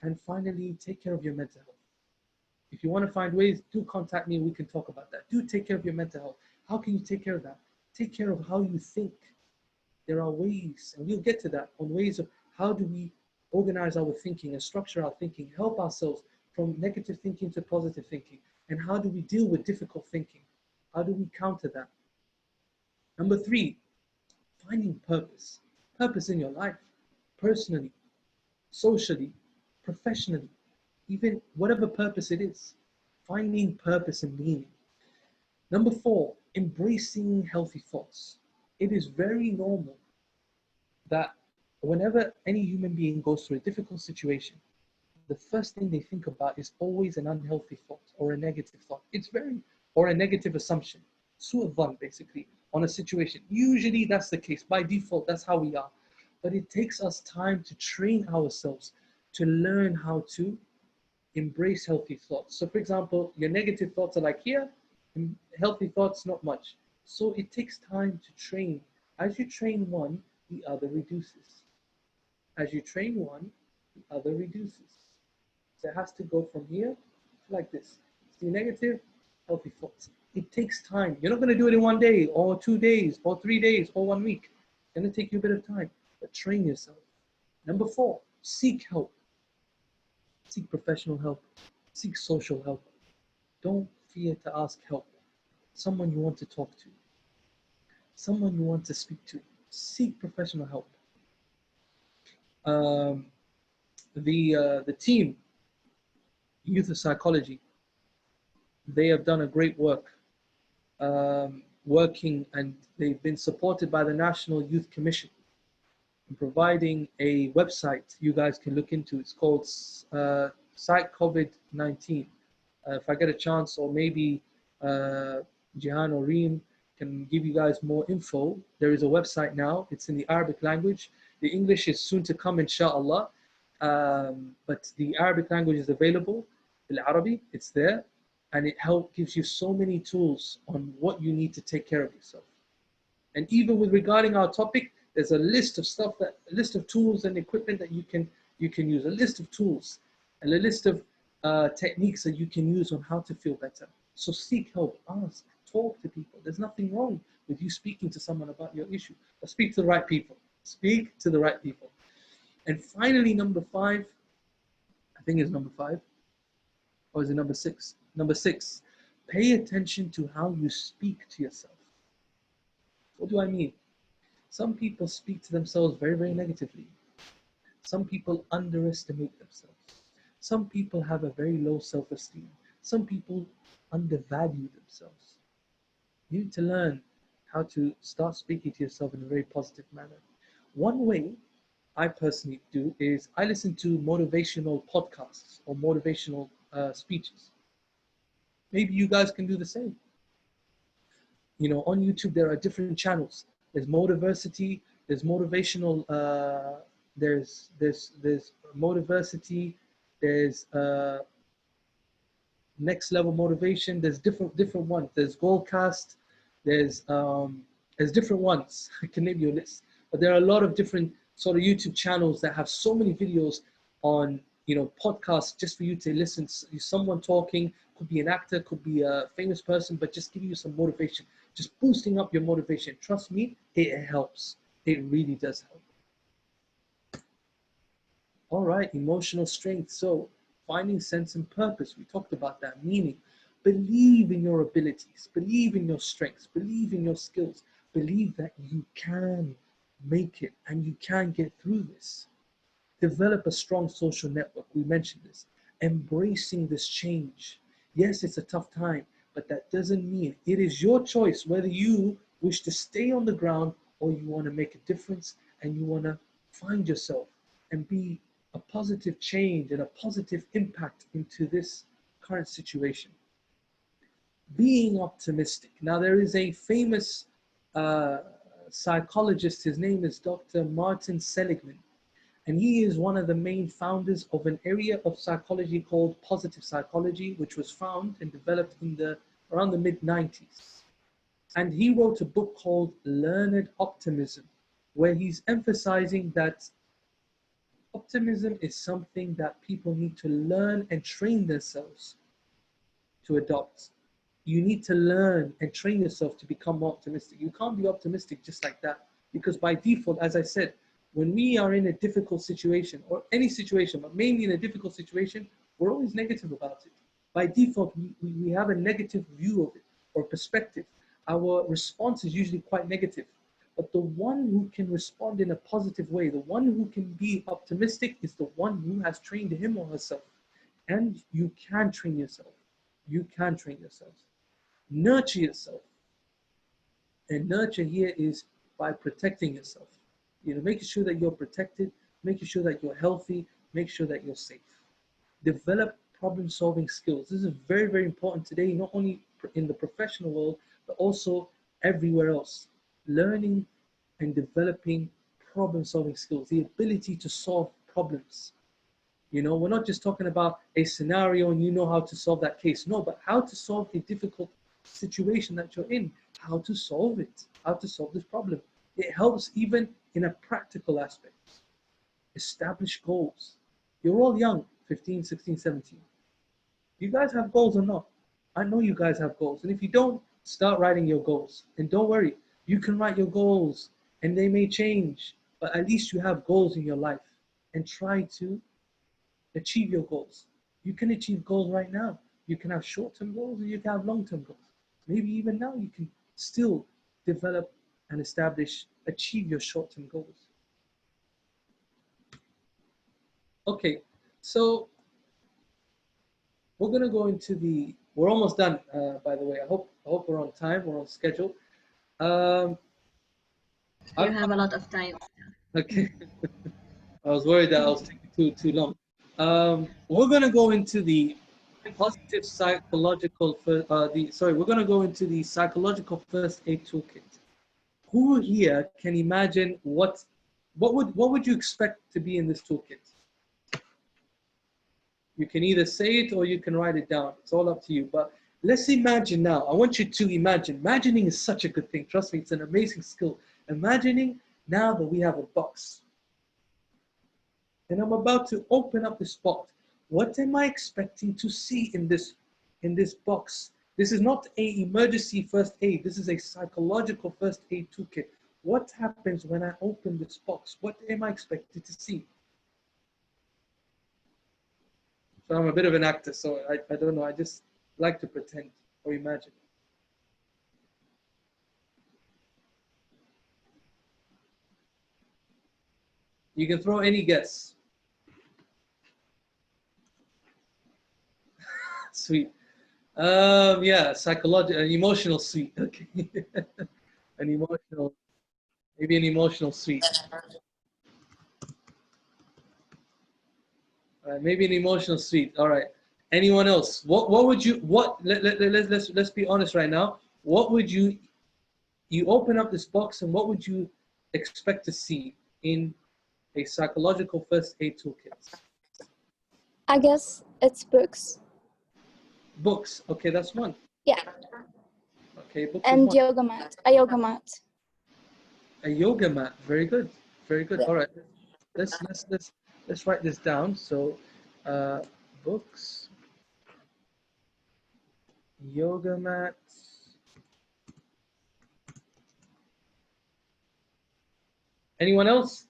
And finally, take care of your mental health. If you want to find ways, do contact me. We can talk about that. Do take care of your mental health. How can you take care of that? Take care of how you think. There are ways, and we'll get to that, on ways of how do we organize our thinking and structure our thinking, help ourselves from negative thinking to positive thinking, and how do we deal with difficult thinking. How do we counter that? Number 3, finding purpose. Purpose in your life, personally, socially, professionally, even whatever purpose it is. Finding purpose and meaning. Number 4, embracing healthy thoughts. It is very normal that whenever any human being goes through a difficult situation, the first thing they think about is always an unhealthy thought or a negative thought. Or a negative assumption. Su'adhan, basically, on a situation. Usually that's the case. By default, that's how we are. But it takes us time to train ourselves to learn how to embrace healthy thoughts. So for example, your negative thoughts are like here, and healthy thoughts, not much. So it takes time to train. As you train one, the other reduces. As you train one, the other reduces. So it has to go from here to like this. See negative, healthy thoughts. It takes time. You're not going to do it in 1 day or 2 days or 3 days or 1 week. It's going to take you a bit of time, but train yourself. Number 4, seek help. Seek professional help. Seek social help. Don't fear to ask help. Someone you want to talk to. Someone you want to speak to. Seek professional help. The team, Youth of Psychology, they have done a great work working, and they've been supported by the National Youth Commission in providing a website you guys can look into. It's called Psych COVID-19. If I get a chance, or maybe Jihan or Reem can give you guys more info. There is a website now. It's in the Arabic language. The English is soon to come, inshallah. But the Arabic language is available. In Arabic, it's there. And it gives you so many tools on what you need to take care of yourself. And even with regarding our topic, there's a list of tools and equipment that you can use, a list of tools and a list of techniques that you can use on how to feel better. So seek help, ask, talk to people. There's nothing wrong with you speaking to someone about your issue, but speak to the right people. Speak to the right people. And finally, number 5, I think it's number 5, or is it number 6? Number 6, pay attention to how you speak to yourself. What do I mean? Some people speak to themselves very, very negatively. Some people underestimate themselves. Some people have a very low self-esteem. Some people undervalue themselves. You need to learn how to start speaking to yourself in a very positive manner. One way I personally do is I listen to motivational podcasts or motivational speeches. Maybe you guys can do the same. You know, on YouTube, there are different channels. There's Motiversity, there's motivational, there's Motiversity, there's Next Level Motivation, there's different ones. There's Goalcast, there's different ones. I can name you a list. But there are a lot of different sort of YouTube channels that have so many videos on, you know, podcasts just for you to listen to someone talking. Could be an actor, could be a famous person, but just giving you some motivation, just boosting up your motivation. Trust me, it helps. It really does help. All right, emotional strength. So finding sense and purpose. We talked about that. Meaning, believe in your abilities, believe in your strengths, believe in your skills, believe that you can make it and you can get through this. Develop a strong social network. We mentioned this. Embracing this change. Yes, it's a tough time, but that doesn't mean it is your choice whether you wish to stay on the ground or you want to make a difference and you want to find yourself and be a positive change and a positive impact into this current situation. Being optimistic. Now, there is a famous psychologist. His name is Dr. Martin Seligman. And he is one of the main founders of an area of psychology called positive psychology, which was found and developed in around the mid-90s. And he wrote a book called Learned Optimism, where he's emphasizing that optimism is something that people need to learn and train themselves to adopt. You need to learn and train yourself to become more optimistic. You can't be optimistic just like that, because by default, as I said, when we are in a difficult situation, or any situation, but mainly in a difficult situation, we're always negative about it. By default, we have a negative view of it. or perspective, our response is usually quite negative. But the one who can respond in a positive way, the one who can be optimistic, is the one who has trained him or herself. And you can train yourself. You can train yourself. Nurture yourself. And nurture here is by protecting yourself. You know, making sure that you're protected, making sure that you're healthy, make sure that you're safe. Develop problem-solving skills. This is very, very important today, not only in the professional world, but also everywhere else. Learning and developing problem-solving skills, the ability to solve problems. You know, we're not just talking about a scenario and you know how to solve that case. No, but how to solve a difficult situation that you're in, how to solve it, how to solve this problem. It helps even in a practical aspect. Establish goals. You're all young, 15, 16, 17. You guys have goals or not? I know you guys have goals. And if you don't, start writing your goals. And don't worry, you can write your goals and they may change, but at least you have goals in your life and try to achieve your goals. You can achieve goals right now. You can have short-term goals and you can have long-term goals. Maybe even now you can still develop and establish, achieve your short-term goals. Okay, so we're gonna go into we're almost done, by the way. I hope we're on time, we're on schedule. You have a lot of time. Okay, I was worried that I was taking too long. We're gonna go into the positive psychological, we're gonna go into the psychological first aid toolkit. Who here can imagine what would you expect to be in this toolkit? You can either say it or you can write it down. It's all up to you. But let's imagine now. I want you to imagine. Imagining is such a good thing. Trust me, it's an amazing skill. Imagining now that we have a box. And I'm about to open up this box. What am I expecting to see in this box? This is not an emergency first aid. This is a psychological first aid toolkit. What happens when I open this box? What am I expected to see? So I'm a bit of an actor, so I don't know. I just like to pretend or imagine. You can throw any guess. Sweet. Yeah, psychological, an emotional suite. Okay. An emotional, maybe an emotional suite. Maybe an emotional suite. All right. Anyone else? What would you let's be honest right now. What would you open up this box and what would you expect to see in a psychological first aid toolkit? I guess it's books. Books. Okay, that's one. Yeah. Okay, books And is one. yoga mat. A yoga mat. A yoga mat. Very good. Very good. Yeah. All right. Let's write this down. So, books, yoga mats. Anyone else?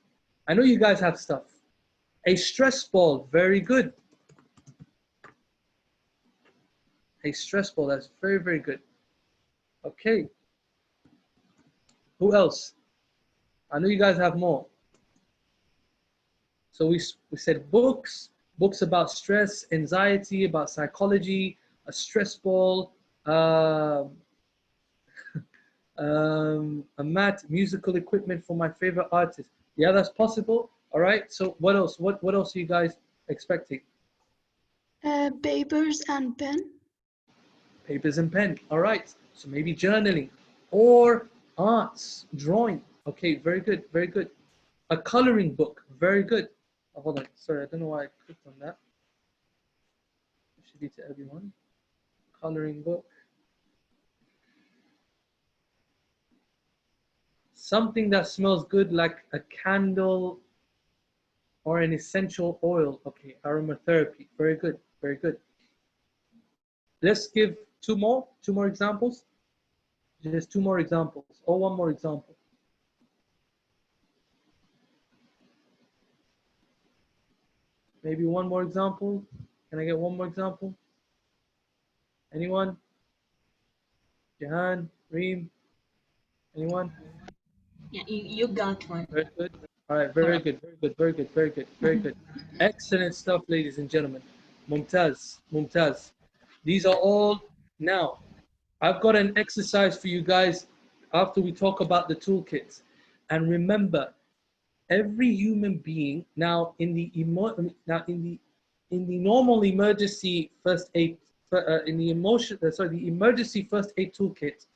I know you guys have stuff. A stress ball. Very good. A stress ball. That's very, very good. Okay. Who else? I know you guys have more. So we said books about stress, anxiety, about psychology, a stress ball, a mat, musical equipment for my favorite artist. Yeah, that's possible. All right. So what else? What else are you guys expecting? Papers and pen. Papers and pen. All right. So maybe journaling or arts, drawing. Okay, very good, very good. A coloring book. Very good. Oh, hold on. Sorry, I don't know why I clicked on that. It should be to everyone. Coloring book. Something that smells good like a candle or an essential oil. Okay, aromatherapy. Very good, very good. Let's give two more examples. Just two more examples, or one more example. Maybe one more example. Can I get one more example? Anyone? Jahan, Reem, anyone? Yeah, you got one. Very good. All right, very good, very good, very good, very good, very good. Excellent stuff, ladies and gentlemen. Mumtaz, Mumtaz. These are all now. I've got an exercise for you guys after we talk about the toolkits. And remember, every human being now in the normal emergency first aid in the the emergency first aid toolkit,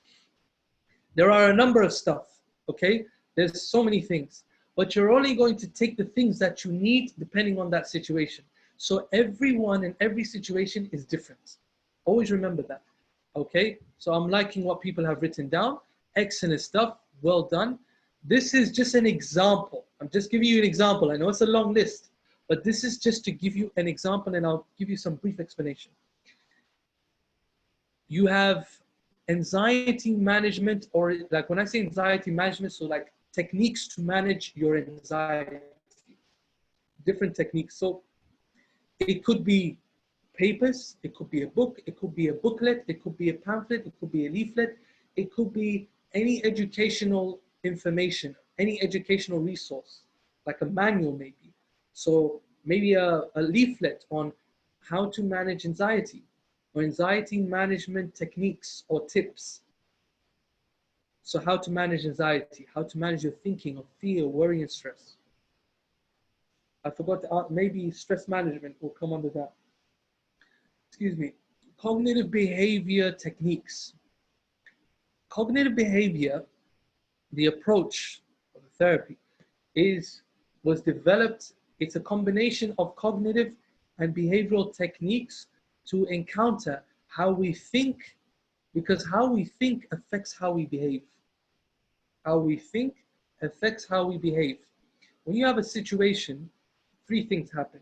there are a number of stuff, okay? There's so many things, but you're only going to take the things that you need depending on that situation. So everyone in every situation is different. Always remember that, okay? So I'm liking what people have written down. Excellent stuff, well done. This is just an example. I'm just giving you an example. I know it's a long list, but this is just to give you an example, and I'll give you some brief explanation. You have anxiety management, or like when I say anxiety management, so like techniques to manage your anxiety, different techniques. So it could be papers, it could be a book, it could be a booklet, it could be a pamphlet, it could be a leaflet, it could be any educational information, any educational resource, like a manual maybe. So maybe a leaflet on how to manage anxiety, or anxiety management techniques or tips. So how to manage anxiety, how to manage your thinking of fear, worry, and stress. I forgot to add, maybe stress management will come under that. Excuse me. Cognitive behavior techniques. Cognitive behavior, the approach of the therapy, was developed. It's a combination of cognitive and behavioral techniques to encounter how we think, because how we think affects how we behave. How we think affects how we behave. When you have a situation, three things happen.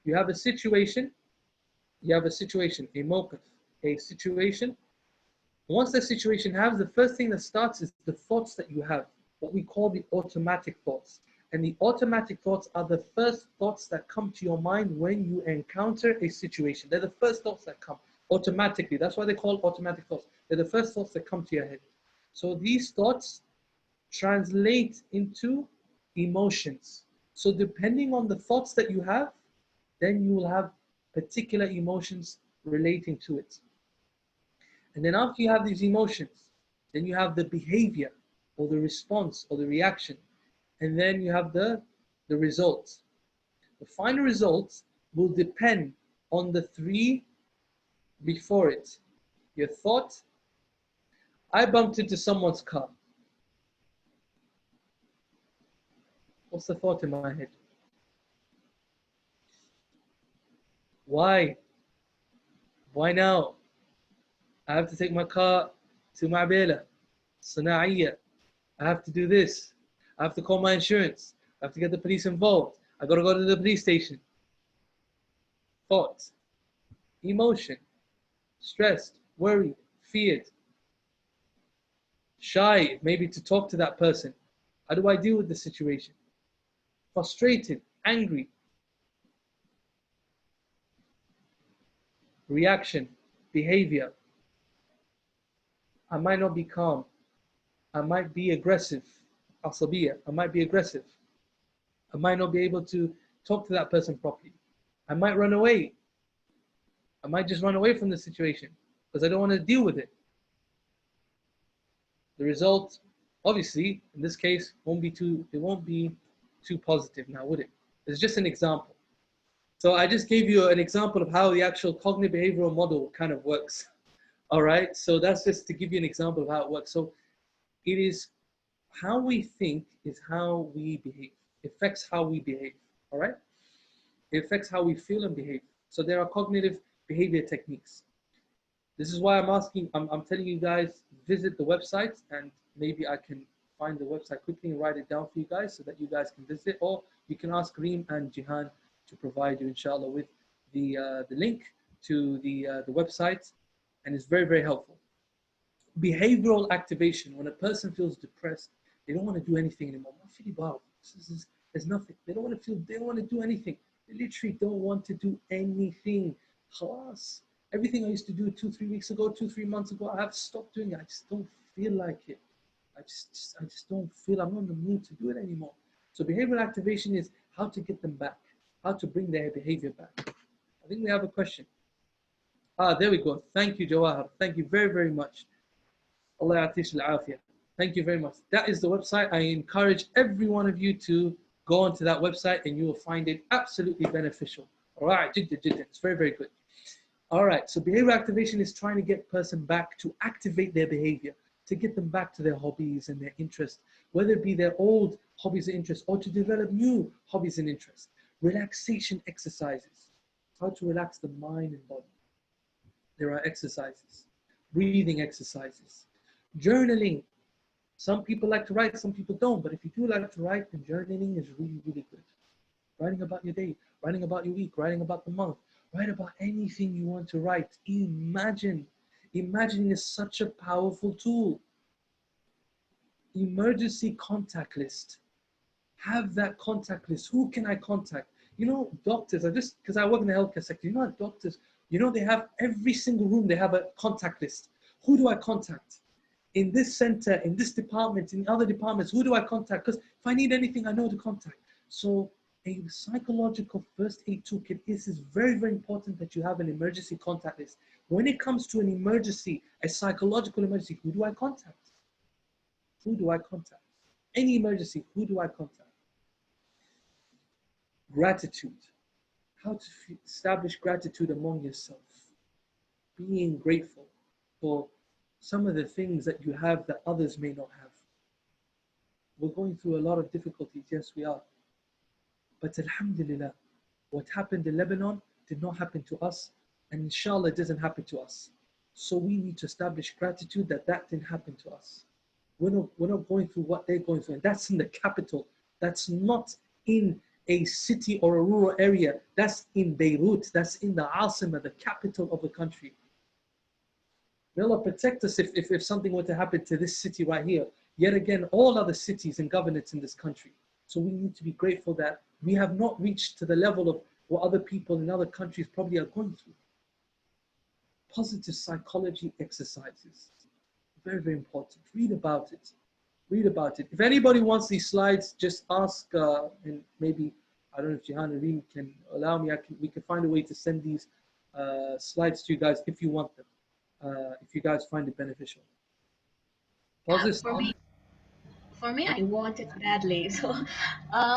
You have a situation, a mawqif, a situation. Once the situation happens, the first thing that starts is the thoughts that you have, what we call the automatic thoughts. And the automatic thoughts are the first thoughts that come to your mind when you encounter a situation. They're the first thoughts that come automatically. That's why they call automatic thoughts. They're the first thoughts that come to your head. So these thoughts translate into emotions. So depending on the thoughts that you have, then you will have particular emotions relating to it. And then after you have these emotions, then you have the behavior or the response or the reaction. And then you have the results. The final results will depend on the three before it. Your thought, I bumped into someone's car. What's the thought in my head? Why? Why now? I have to take my car to Ma'bela, Sana'iyya. I have to do this. I have to call my insurance. I have to get the police involved. I gotta go to the police station. Thought, emotion, stressed, worried, feared, shy, maybe to talk to that person. How do I deal with the situation? Frustrated, angry. Reaction, behavior. I might not be calm. I might be aggressive. Asabiyya. I might be aggressive. I might not be able to talk to that person properly. I might run away. I might just run away from the situation because I don't want to deal with it. The result, obviously, in this case, won't be too positive now, would it? It's just an example. So I just gave you an example of how the actual cognitive behavioral model kind of works. All right, so that's just to give you an example of how it works. So it is how we think is how we behave. It affects how we behave, all right? It affects how we feel and behave. So there are cognitive behavior techniques. This is why I'm telling you guys, visit the website, and maybe I can find the website quickly and write it down for you guys so that you guys can visit, or you can ask Reem and Jihan to provide you, inshallah, with the link to the website, and it's very, very helpful. Behavioral activation. When a person feels depressed, they don't want to do anything anymore. There's nothing. They don't want to do anything. They literally don't want to do anything. Khalas. Everything I used to do 2-3 weeks ago, 2-3 months ago, I have stopped doing it. I just don't feel like it. I just don't feel, I'm not in the mood to do it anymore. So behavioral activation is how to get them back, how to bring their behavior back. I think we have a question. There we go. Thank you, Jawahar. Thank you very, very much. Allah yatish al-afiyah. Thank you very much. That is the website. I encourage every one of you to go onto that website and you will find it absolutely beneficial. All right, it's very, very good. All right, so behavior activation is trying to get a person back to activate their behavior, to get them back to their hobbies and their interests, whether it be their old hobbies and interests or to develop new hobbies and interests. Relaxation exercises, how to relax the mind and body. There are exercises, breathing exercises, journaling. Some people like to write, some people don't, but if you do like to write, then journaling is really, really good. Writing about your day, writing about your week, writing about the month, write about anything you want to write. Imagine. Imagining is such a powerful tool. Emergency contact list. Have that contact list. Who can I contact? You know, doctors, because I work in the healthcare sector, you know, doctors, you know, they have every single room, they have a contact list. Who do I contact? In this center, in this department, in other departments, who do I contact? Because if I need anything, I know to contact. So a psychological first aid toolkit is very, very important that you have an emergency contact list. When it comes to an emergency, a psychological emergency, who do I contact? Who do I contact? Any emergency, who do I contact? Gratitude. How to establish gratitude among yourself. Being grateful for some of the things that you have that others may not have. We're going through a lot of difficulties, yes we are. But alhamdulillah, what happened in Lebanon did not happen to us, and inshallah it doesn't happen to us. So we need to establish gratitude that that didn't happen to us. We're not going through what they're going through, and that's in the capital. That's not in a city or a rural area. That's in Beirut. That's in the Asima, the capital of the country. May Allah protect us if something were to happen to this city right here. Yet again, all other cities and governments in this country. So we need to be grateful that we have not reached to the level of what other people in other countries probably are going through. Positive psychology exercises. Very, very important. Read about it. Read about it. If anybody wants these slides, just ask, and maybe, I don't know if Jihan or Reem can allow me, we can find a way to send these slides to you guys if you want them. If you guys find it beneficial. For me, I want it badly. So,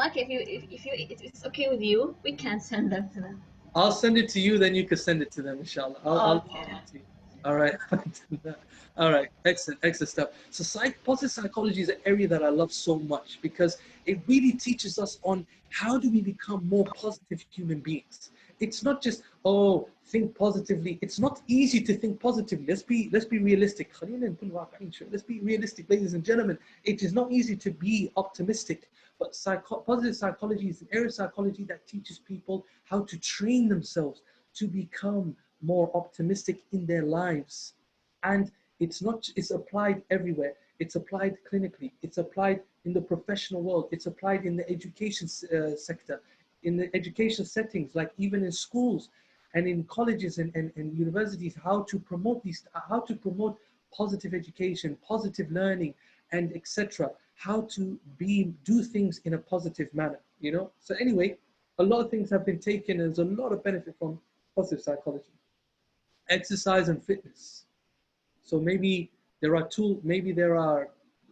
okay, if it's okay with you, we can send them to them. I'll send it to you, then you can send it to them, inshallah. I'll Okay. send it to you. All right. All right. Excellent stuff. So positive psychology is an area that I love so much because it really teaches us on how do we become more positive human beings. It's not just, oh, think positively. It's not easy to think positively. Let's be realistic. Let's be realistic, ladies and gentlemen. It is not easy to be optimistic. But positive psychology is an area of psychology that teaches people how to train themselves to become more optimistic in their lives. And it's applied everywhere. It's applied clinically. It's applied in the professional world. It's applied in the education sector, in the education settings, like even in schools and in colleges and universities, how to promote positive education, positive learning, and etc. How to do things in a positive manner, you know? So anyway, a lot of things have been taken and there's a lot of benefit from positive psychology. Exercise and fitness. So maybe there are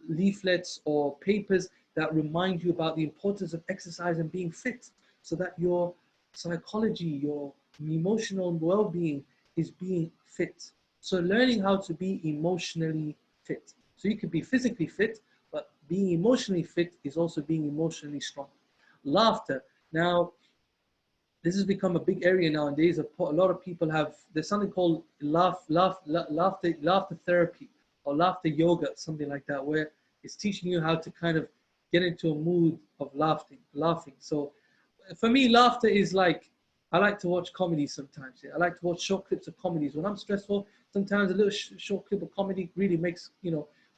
leaflets or papers that remind you about the importance of exercise and being fit so that your psychology, your emotional well-being is being fit. So learning how to be emotionally fit. So you could be physically fit, but being emotionally fit is also being emotionally strong. Laughter. Now, this has become a big area nowadays. A lot of people there's something called laughter therapy or laughter yoga, something like that, where it's teaching you how to kind of get into a mood of laughing. So for me, laughter is like, I like to watch comedy sometimes. Yeah? I like to watch short clips of comedies. When I'm stressful, sometimes a little short clip of comedy really makes,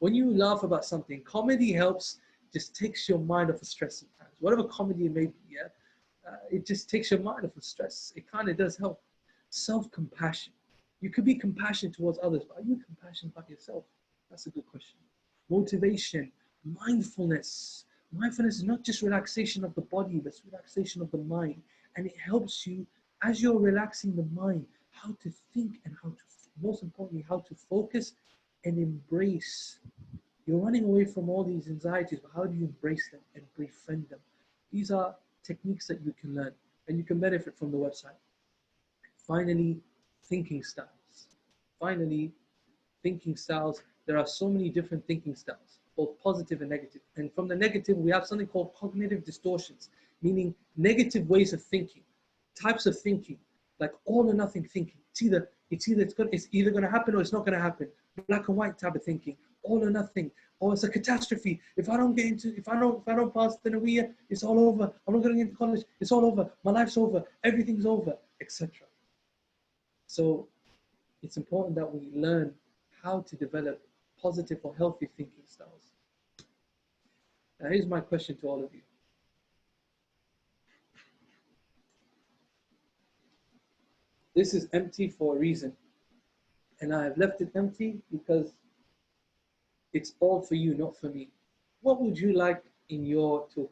when you laugh about something, comedy helps, just takes your mind off of stress sometimes. Whatever comedy it may be, yeah? It just takes your mind off of stress. It kind of does help. Self-compassion. You could be compassionate towards others, but are you compassionate about yourself? That's a good question. Motivation, mindfulness. Mindfulness is not just relaxation of the body, but it's relaxation of the mind. And it helps you, as you're relaxing the mind, how to think and how to, most importantly, how to focus and embrace. You're running away from all these anxieties, but how do you embrace them and befriend them? These are techniques that you can learn and you can benefit from the website. Finally, thinking styles. Finally, thinking styles. There are so many different thinking styles, both positive and negative. And from the negative, we have something called cognitive distortions, meaning negative ways of thinking, types of thinking, like all or nothing thinking. It's either going to happen or it's not going to happen. Black and white type of thinking, all or nothing. Or it's a catastrophe. If I don't pass the Nawiya, it's all over. I'm not going into college. It's all over. My life's over. Everything's over, etc. So it's important that we learn how to develop positive or healthy thinking styles. Now, here's my question to all of you. This is empty for a reason. And I have left it empty because it's all for you, not for me. What would you like in your toolkit?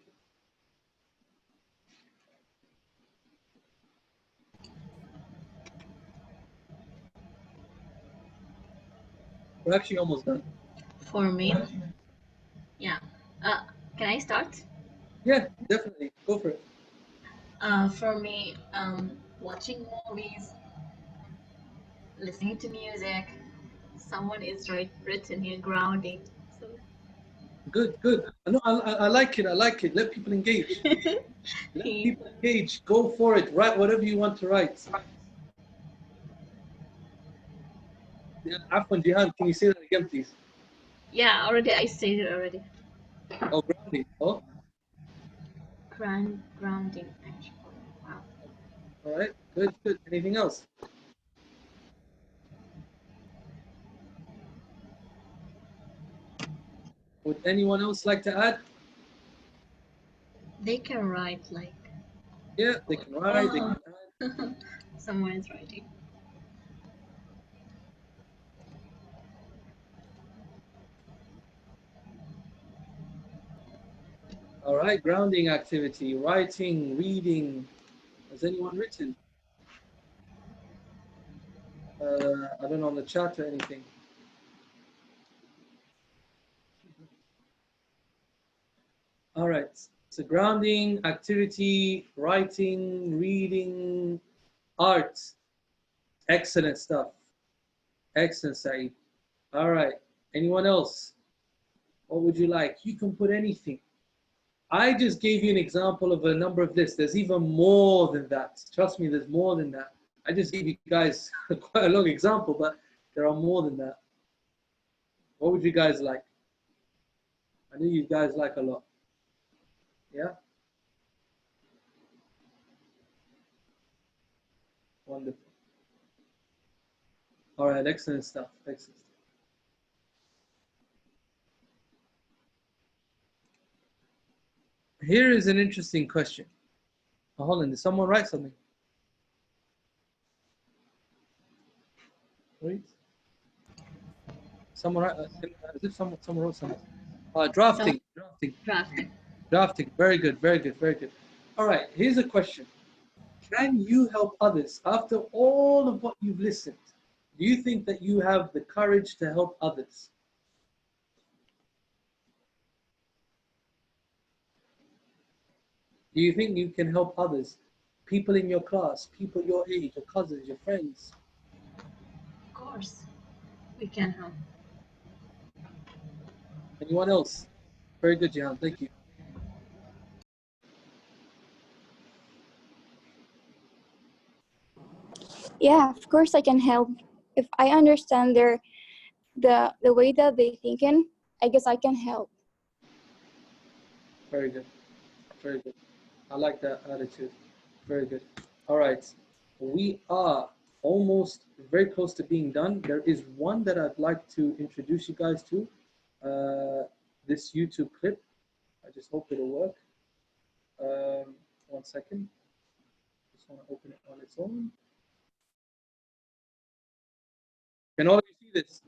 We're actually almost done. For me, yeah. Can I start? Yeah, definitely. Go for it. For me, watching movies, listening to music. Someone is written here, grounding. So Good, good. I like it. I like it. Let people engage. Let he, people engage. Go for it. Write whatever you want to write. Yeah, Afwan Jihan, can you say that again, please? yeah, already I said it already. Oh, grounding. Oh, Grounding, actually. Wow. all right. Good, good. Anything else? Would anyone else like to add? They can write like. Yeah, they can write. They can add. Someone is writing. All right. Grounding activity, writing, reading. Has anyone written? I don't know, on the chat or anything. All right. So grounding, activity, writing, reading, art. Excellent stuff. Excellent, Saeed. All right. Anyone else? What would you like? You can put anything. I just gave you an example of a number of lists. There's even more than that. Trust me, there's more than that. I just gave you guys quite a long example, but there are more than that. What would you guys like? I know you guys like a lot. Yeah? Wonderful. All right, excellent stuff. Excellent stuff. Here is an interesting question. Oh, hold on, did someone write something? Wait. Someone write, as if someone wrote something. Drafting. Drafting. Very good, very good, very good. All right, here's a question. Can you help others after all of what you've listened? Do you think that you have the courage to help others? Do you think you can help others? People in your class, people your age, your cousins, your friends? Of course, we can help. Anyone else? Very good, Jihan. Thank you. Yeah, of course I can help. If I understand the way that they thinking, I guess I can help. Very good. Very good. I like that attitude. Very good. All right. We are almost very close to being done. There is one that I'd like to introduce you guys to. This YouTube clip. I just hope it'll work. 1 second. Just want to open it on its own. Can all of you see this?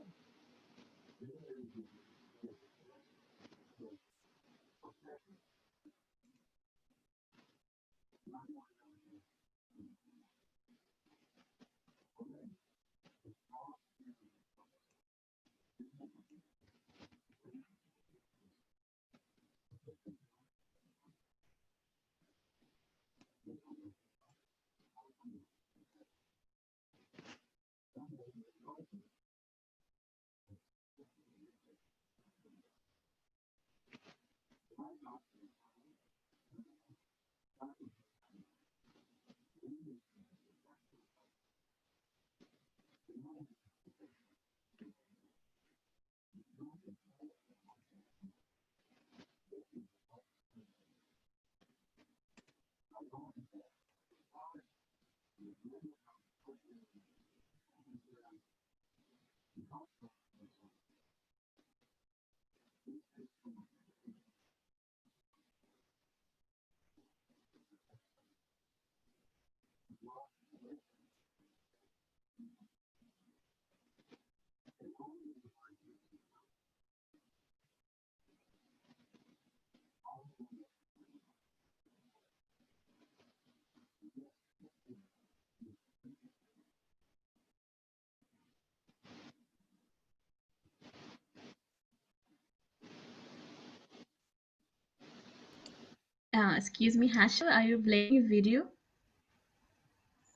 Excuse me, Hashil, are you playing a video?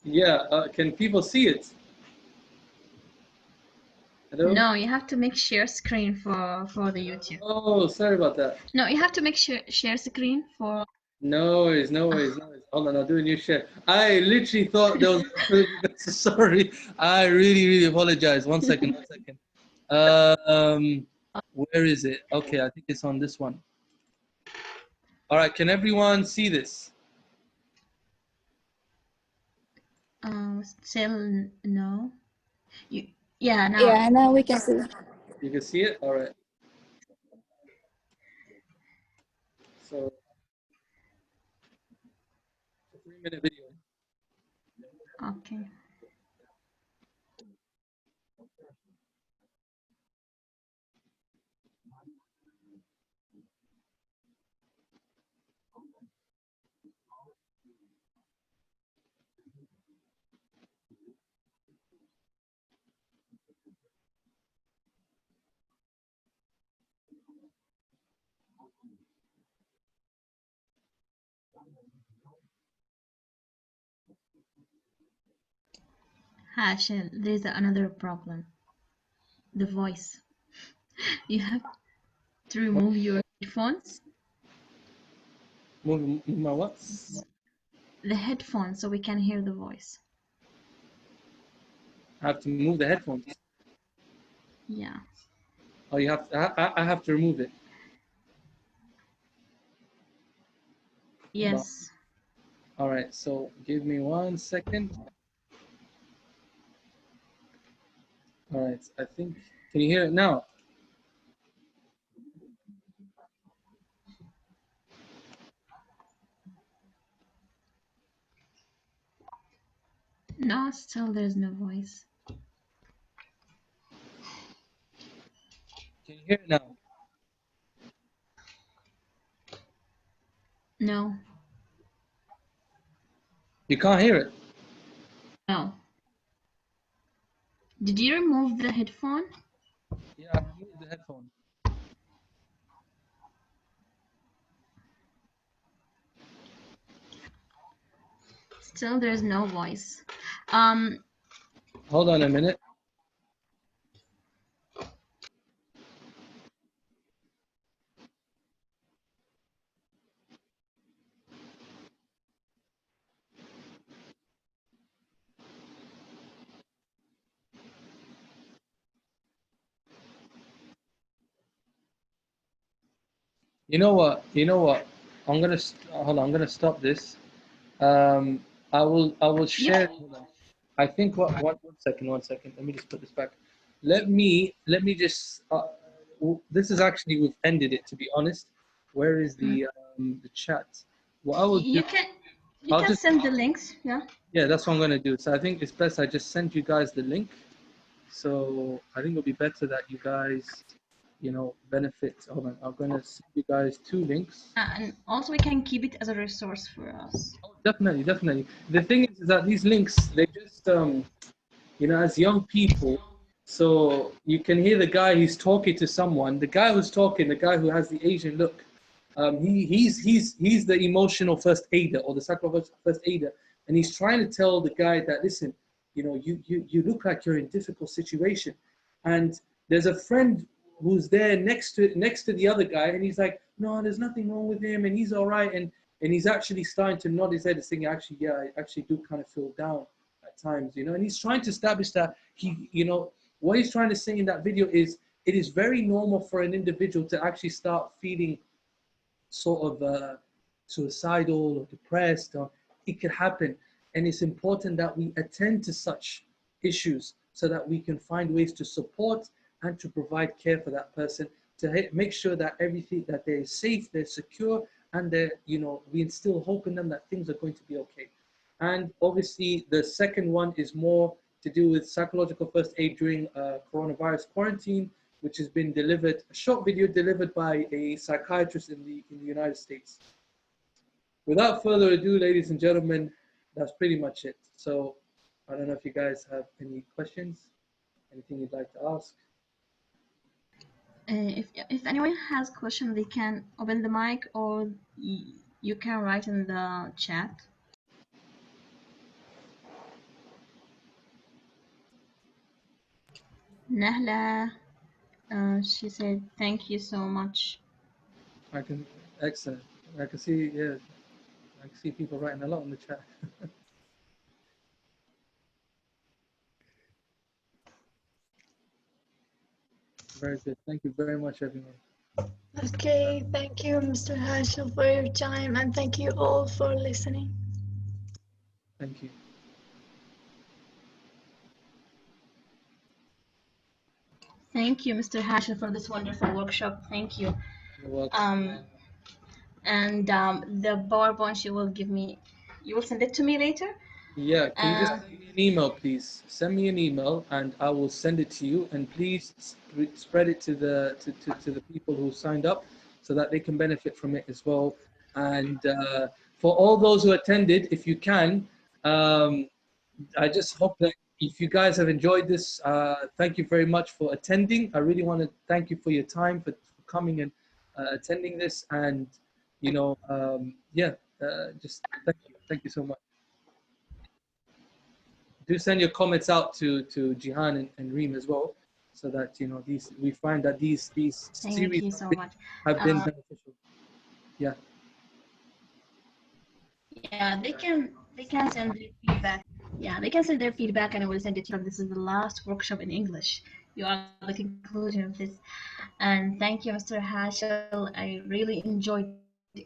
Yeah, can people see it? Hello? No, you have to make share screen for the YouTube. Oh, sorry about that. No, you have to make share screen for. No worries, no worries, no worries. Hold on, I'll do a new share. I literally thought there was. Sorry, I really, really apologize. One second, one second. Where is it? Okay, I think it's on this one. All right, can everyone see this? Still no. Yeah, now. Yeah, now we can see. You can see it? All right. So, a 3-minute video. Okay. Hashil, there's another problem. The voice. You have to remove your headphones. Move my what? The headphones so we can hear the voice. I have to move the headphones. Yeah. Oh, you have to, I have to remove it. Yes. All right, so give me 1 second. All right, I think, can you hear it now? No, still there's no voice. Can you hear it now? No. You can't hear it. No. Did you remove the headphone? Yeah, I removed the headphone. Still there's no voice. Hold on a minute. You know what? You know what? Hold on. I'm gonna stop this. I will share. Hold on. I think one second, 1 second. Let me just put this back. Let me just. This is actually, we've ended it, to be honest. Where is the chat? What I will do, You can I'll just send the links. Yeah. yeah, that's what I'm gonna do. So I think it's best I just send you guys the link. So I think it'll be better that you guys, benefit. Hold on, I'm gonna send you guys 2 links. And also we can keep it as a resource for us. Oh, definitely, definitely. The thing is that these links, they just, as young people, so you can hear the guy who's talking to someone. The guy who's talking, the guy who has the Asian look, he's the emotional first aider or the psychological first aider, and he's trying to tell the guy that, listen, you look like you're in a difficult situation, and there's a friend who's there next to the other guy, and he's like, no, there's nothing wrong with him, and he's all right, and he's actually starting to nod his head and saying, actually, yeah, I actually do kind of feel down at times, and he's trying to establish that what he's trying to say in that video is it is very normal for an individual to actually start feeling sort of suicidal or depressed, or it could happen. And it's important that we attend to such issues so that we can find ways to support and to provide care for that person, to make sure that everything, that they're safe, they're secure, and they're, we instill hope in them that things are going to be okay. And obviously the second one is more to do with psychological first aid during coronavirus quarantine, which has been delivered, a short video delivered by a psychiatrist in the United States. Without further ado, ladies and gentlemen, that's pretty much it. So I don't know if you guys have any questions, anything you'd like to ask. If anyone has question, they can open the mic or you can write in the chat. Nahla, she said, thank you so much. Excellent. I can see, yeah, I can see people writing a lot in the chat. Very good. Thank you very much, everyone. Okay, thank you, Mr. Hashil, for your time, and thank you all for listening. Thank you. Thank you, Mr. Hashil, for this wonderful workshop. Thank you. You're welcome. And the PowerPoint you will give me, you will send it to me later? Yeah, can you just send me an email, please? Send me an email and I will send it to you. And please spread it to the people who signed up so that they can benefit from it as well. And for all those who attended, if you can, I just hope that if you guys have enjoyed this, thank you very much for attending. I really want to thank you for your time, for coming and attending this. And, just thank you so much. Do send your comments out to Jihan and Reem as well, so that we find that these Thank series you so much. have been beneficial. Yeah. Yeah, they can send their feedback. Yeah, they can send their feedback, and I will send it to you. This is the last workshop in English. You are the conclusion of this. And thank you, Mr. Hashil. I really enjoyed this,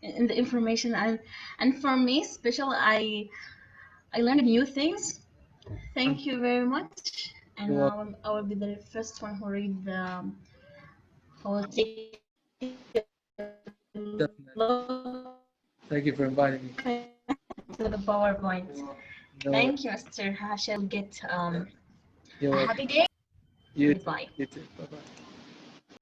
in the information, and for me, special, I learned new things. Thank you very much. And I will be the first one who read the whole take. Definitely. Thank you for inviting me. To the PowerPoint. No, thank you, Mr. Hashil. Get you're a happy day. You Goodbye. too. Bye bye.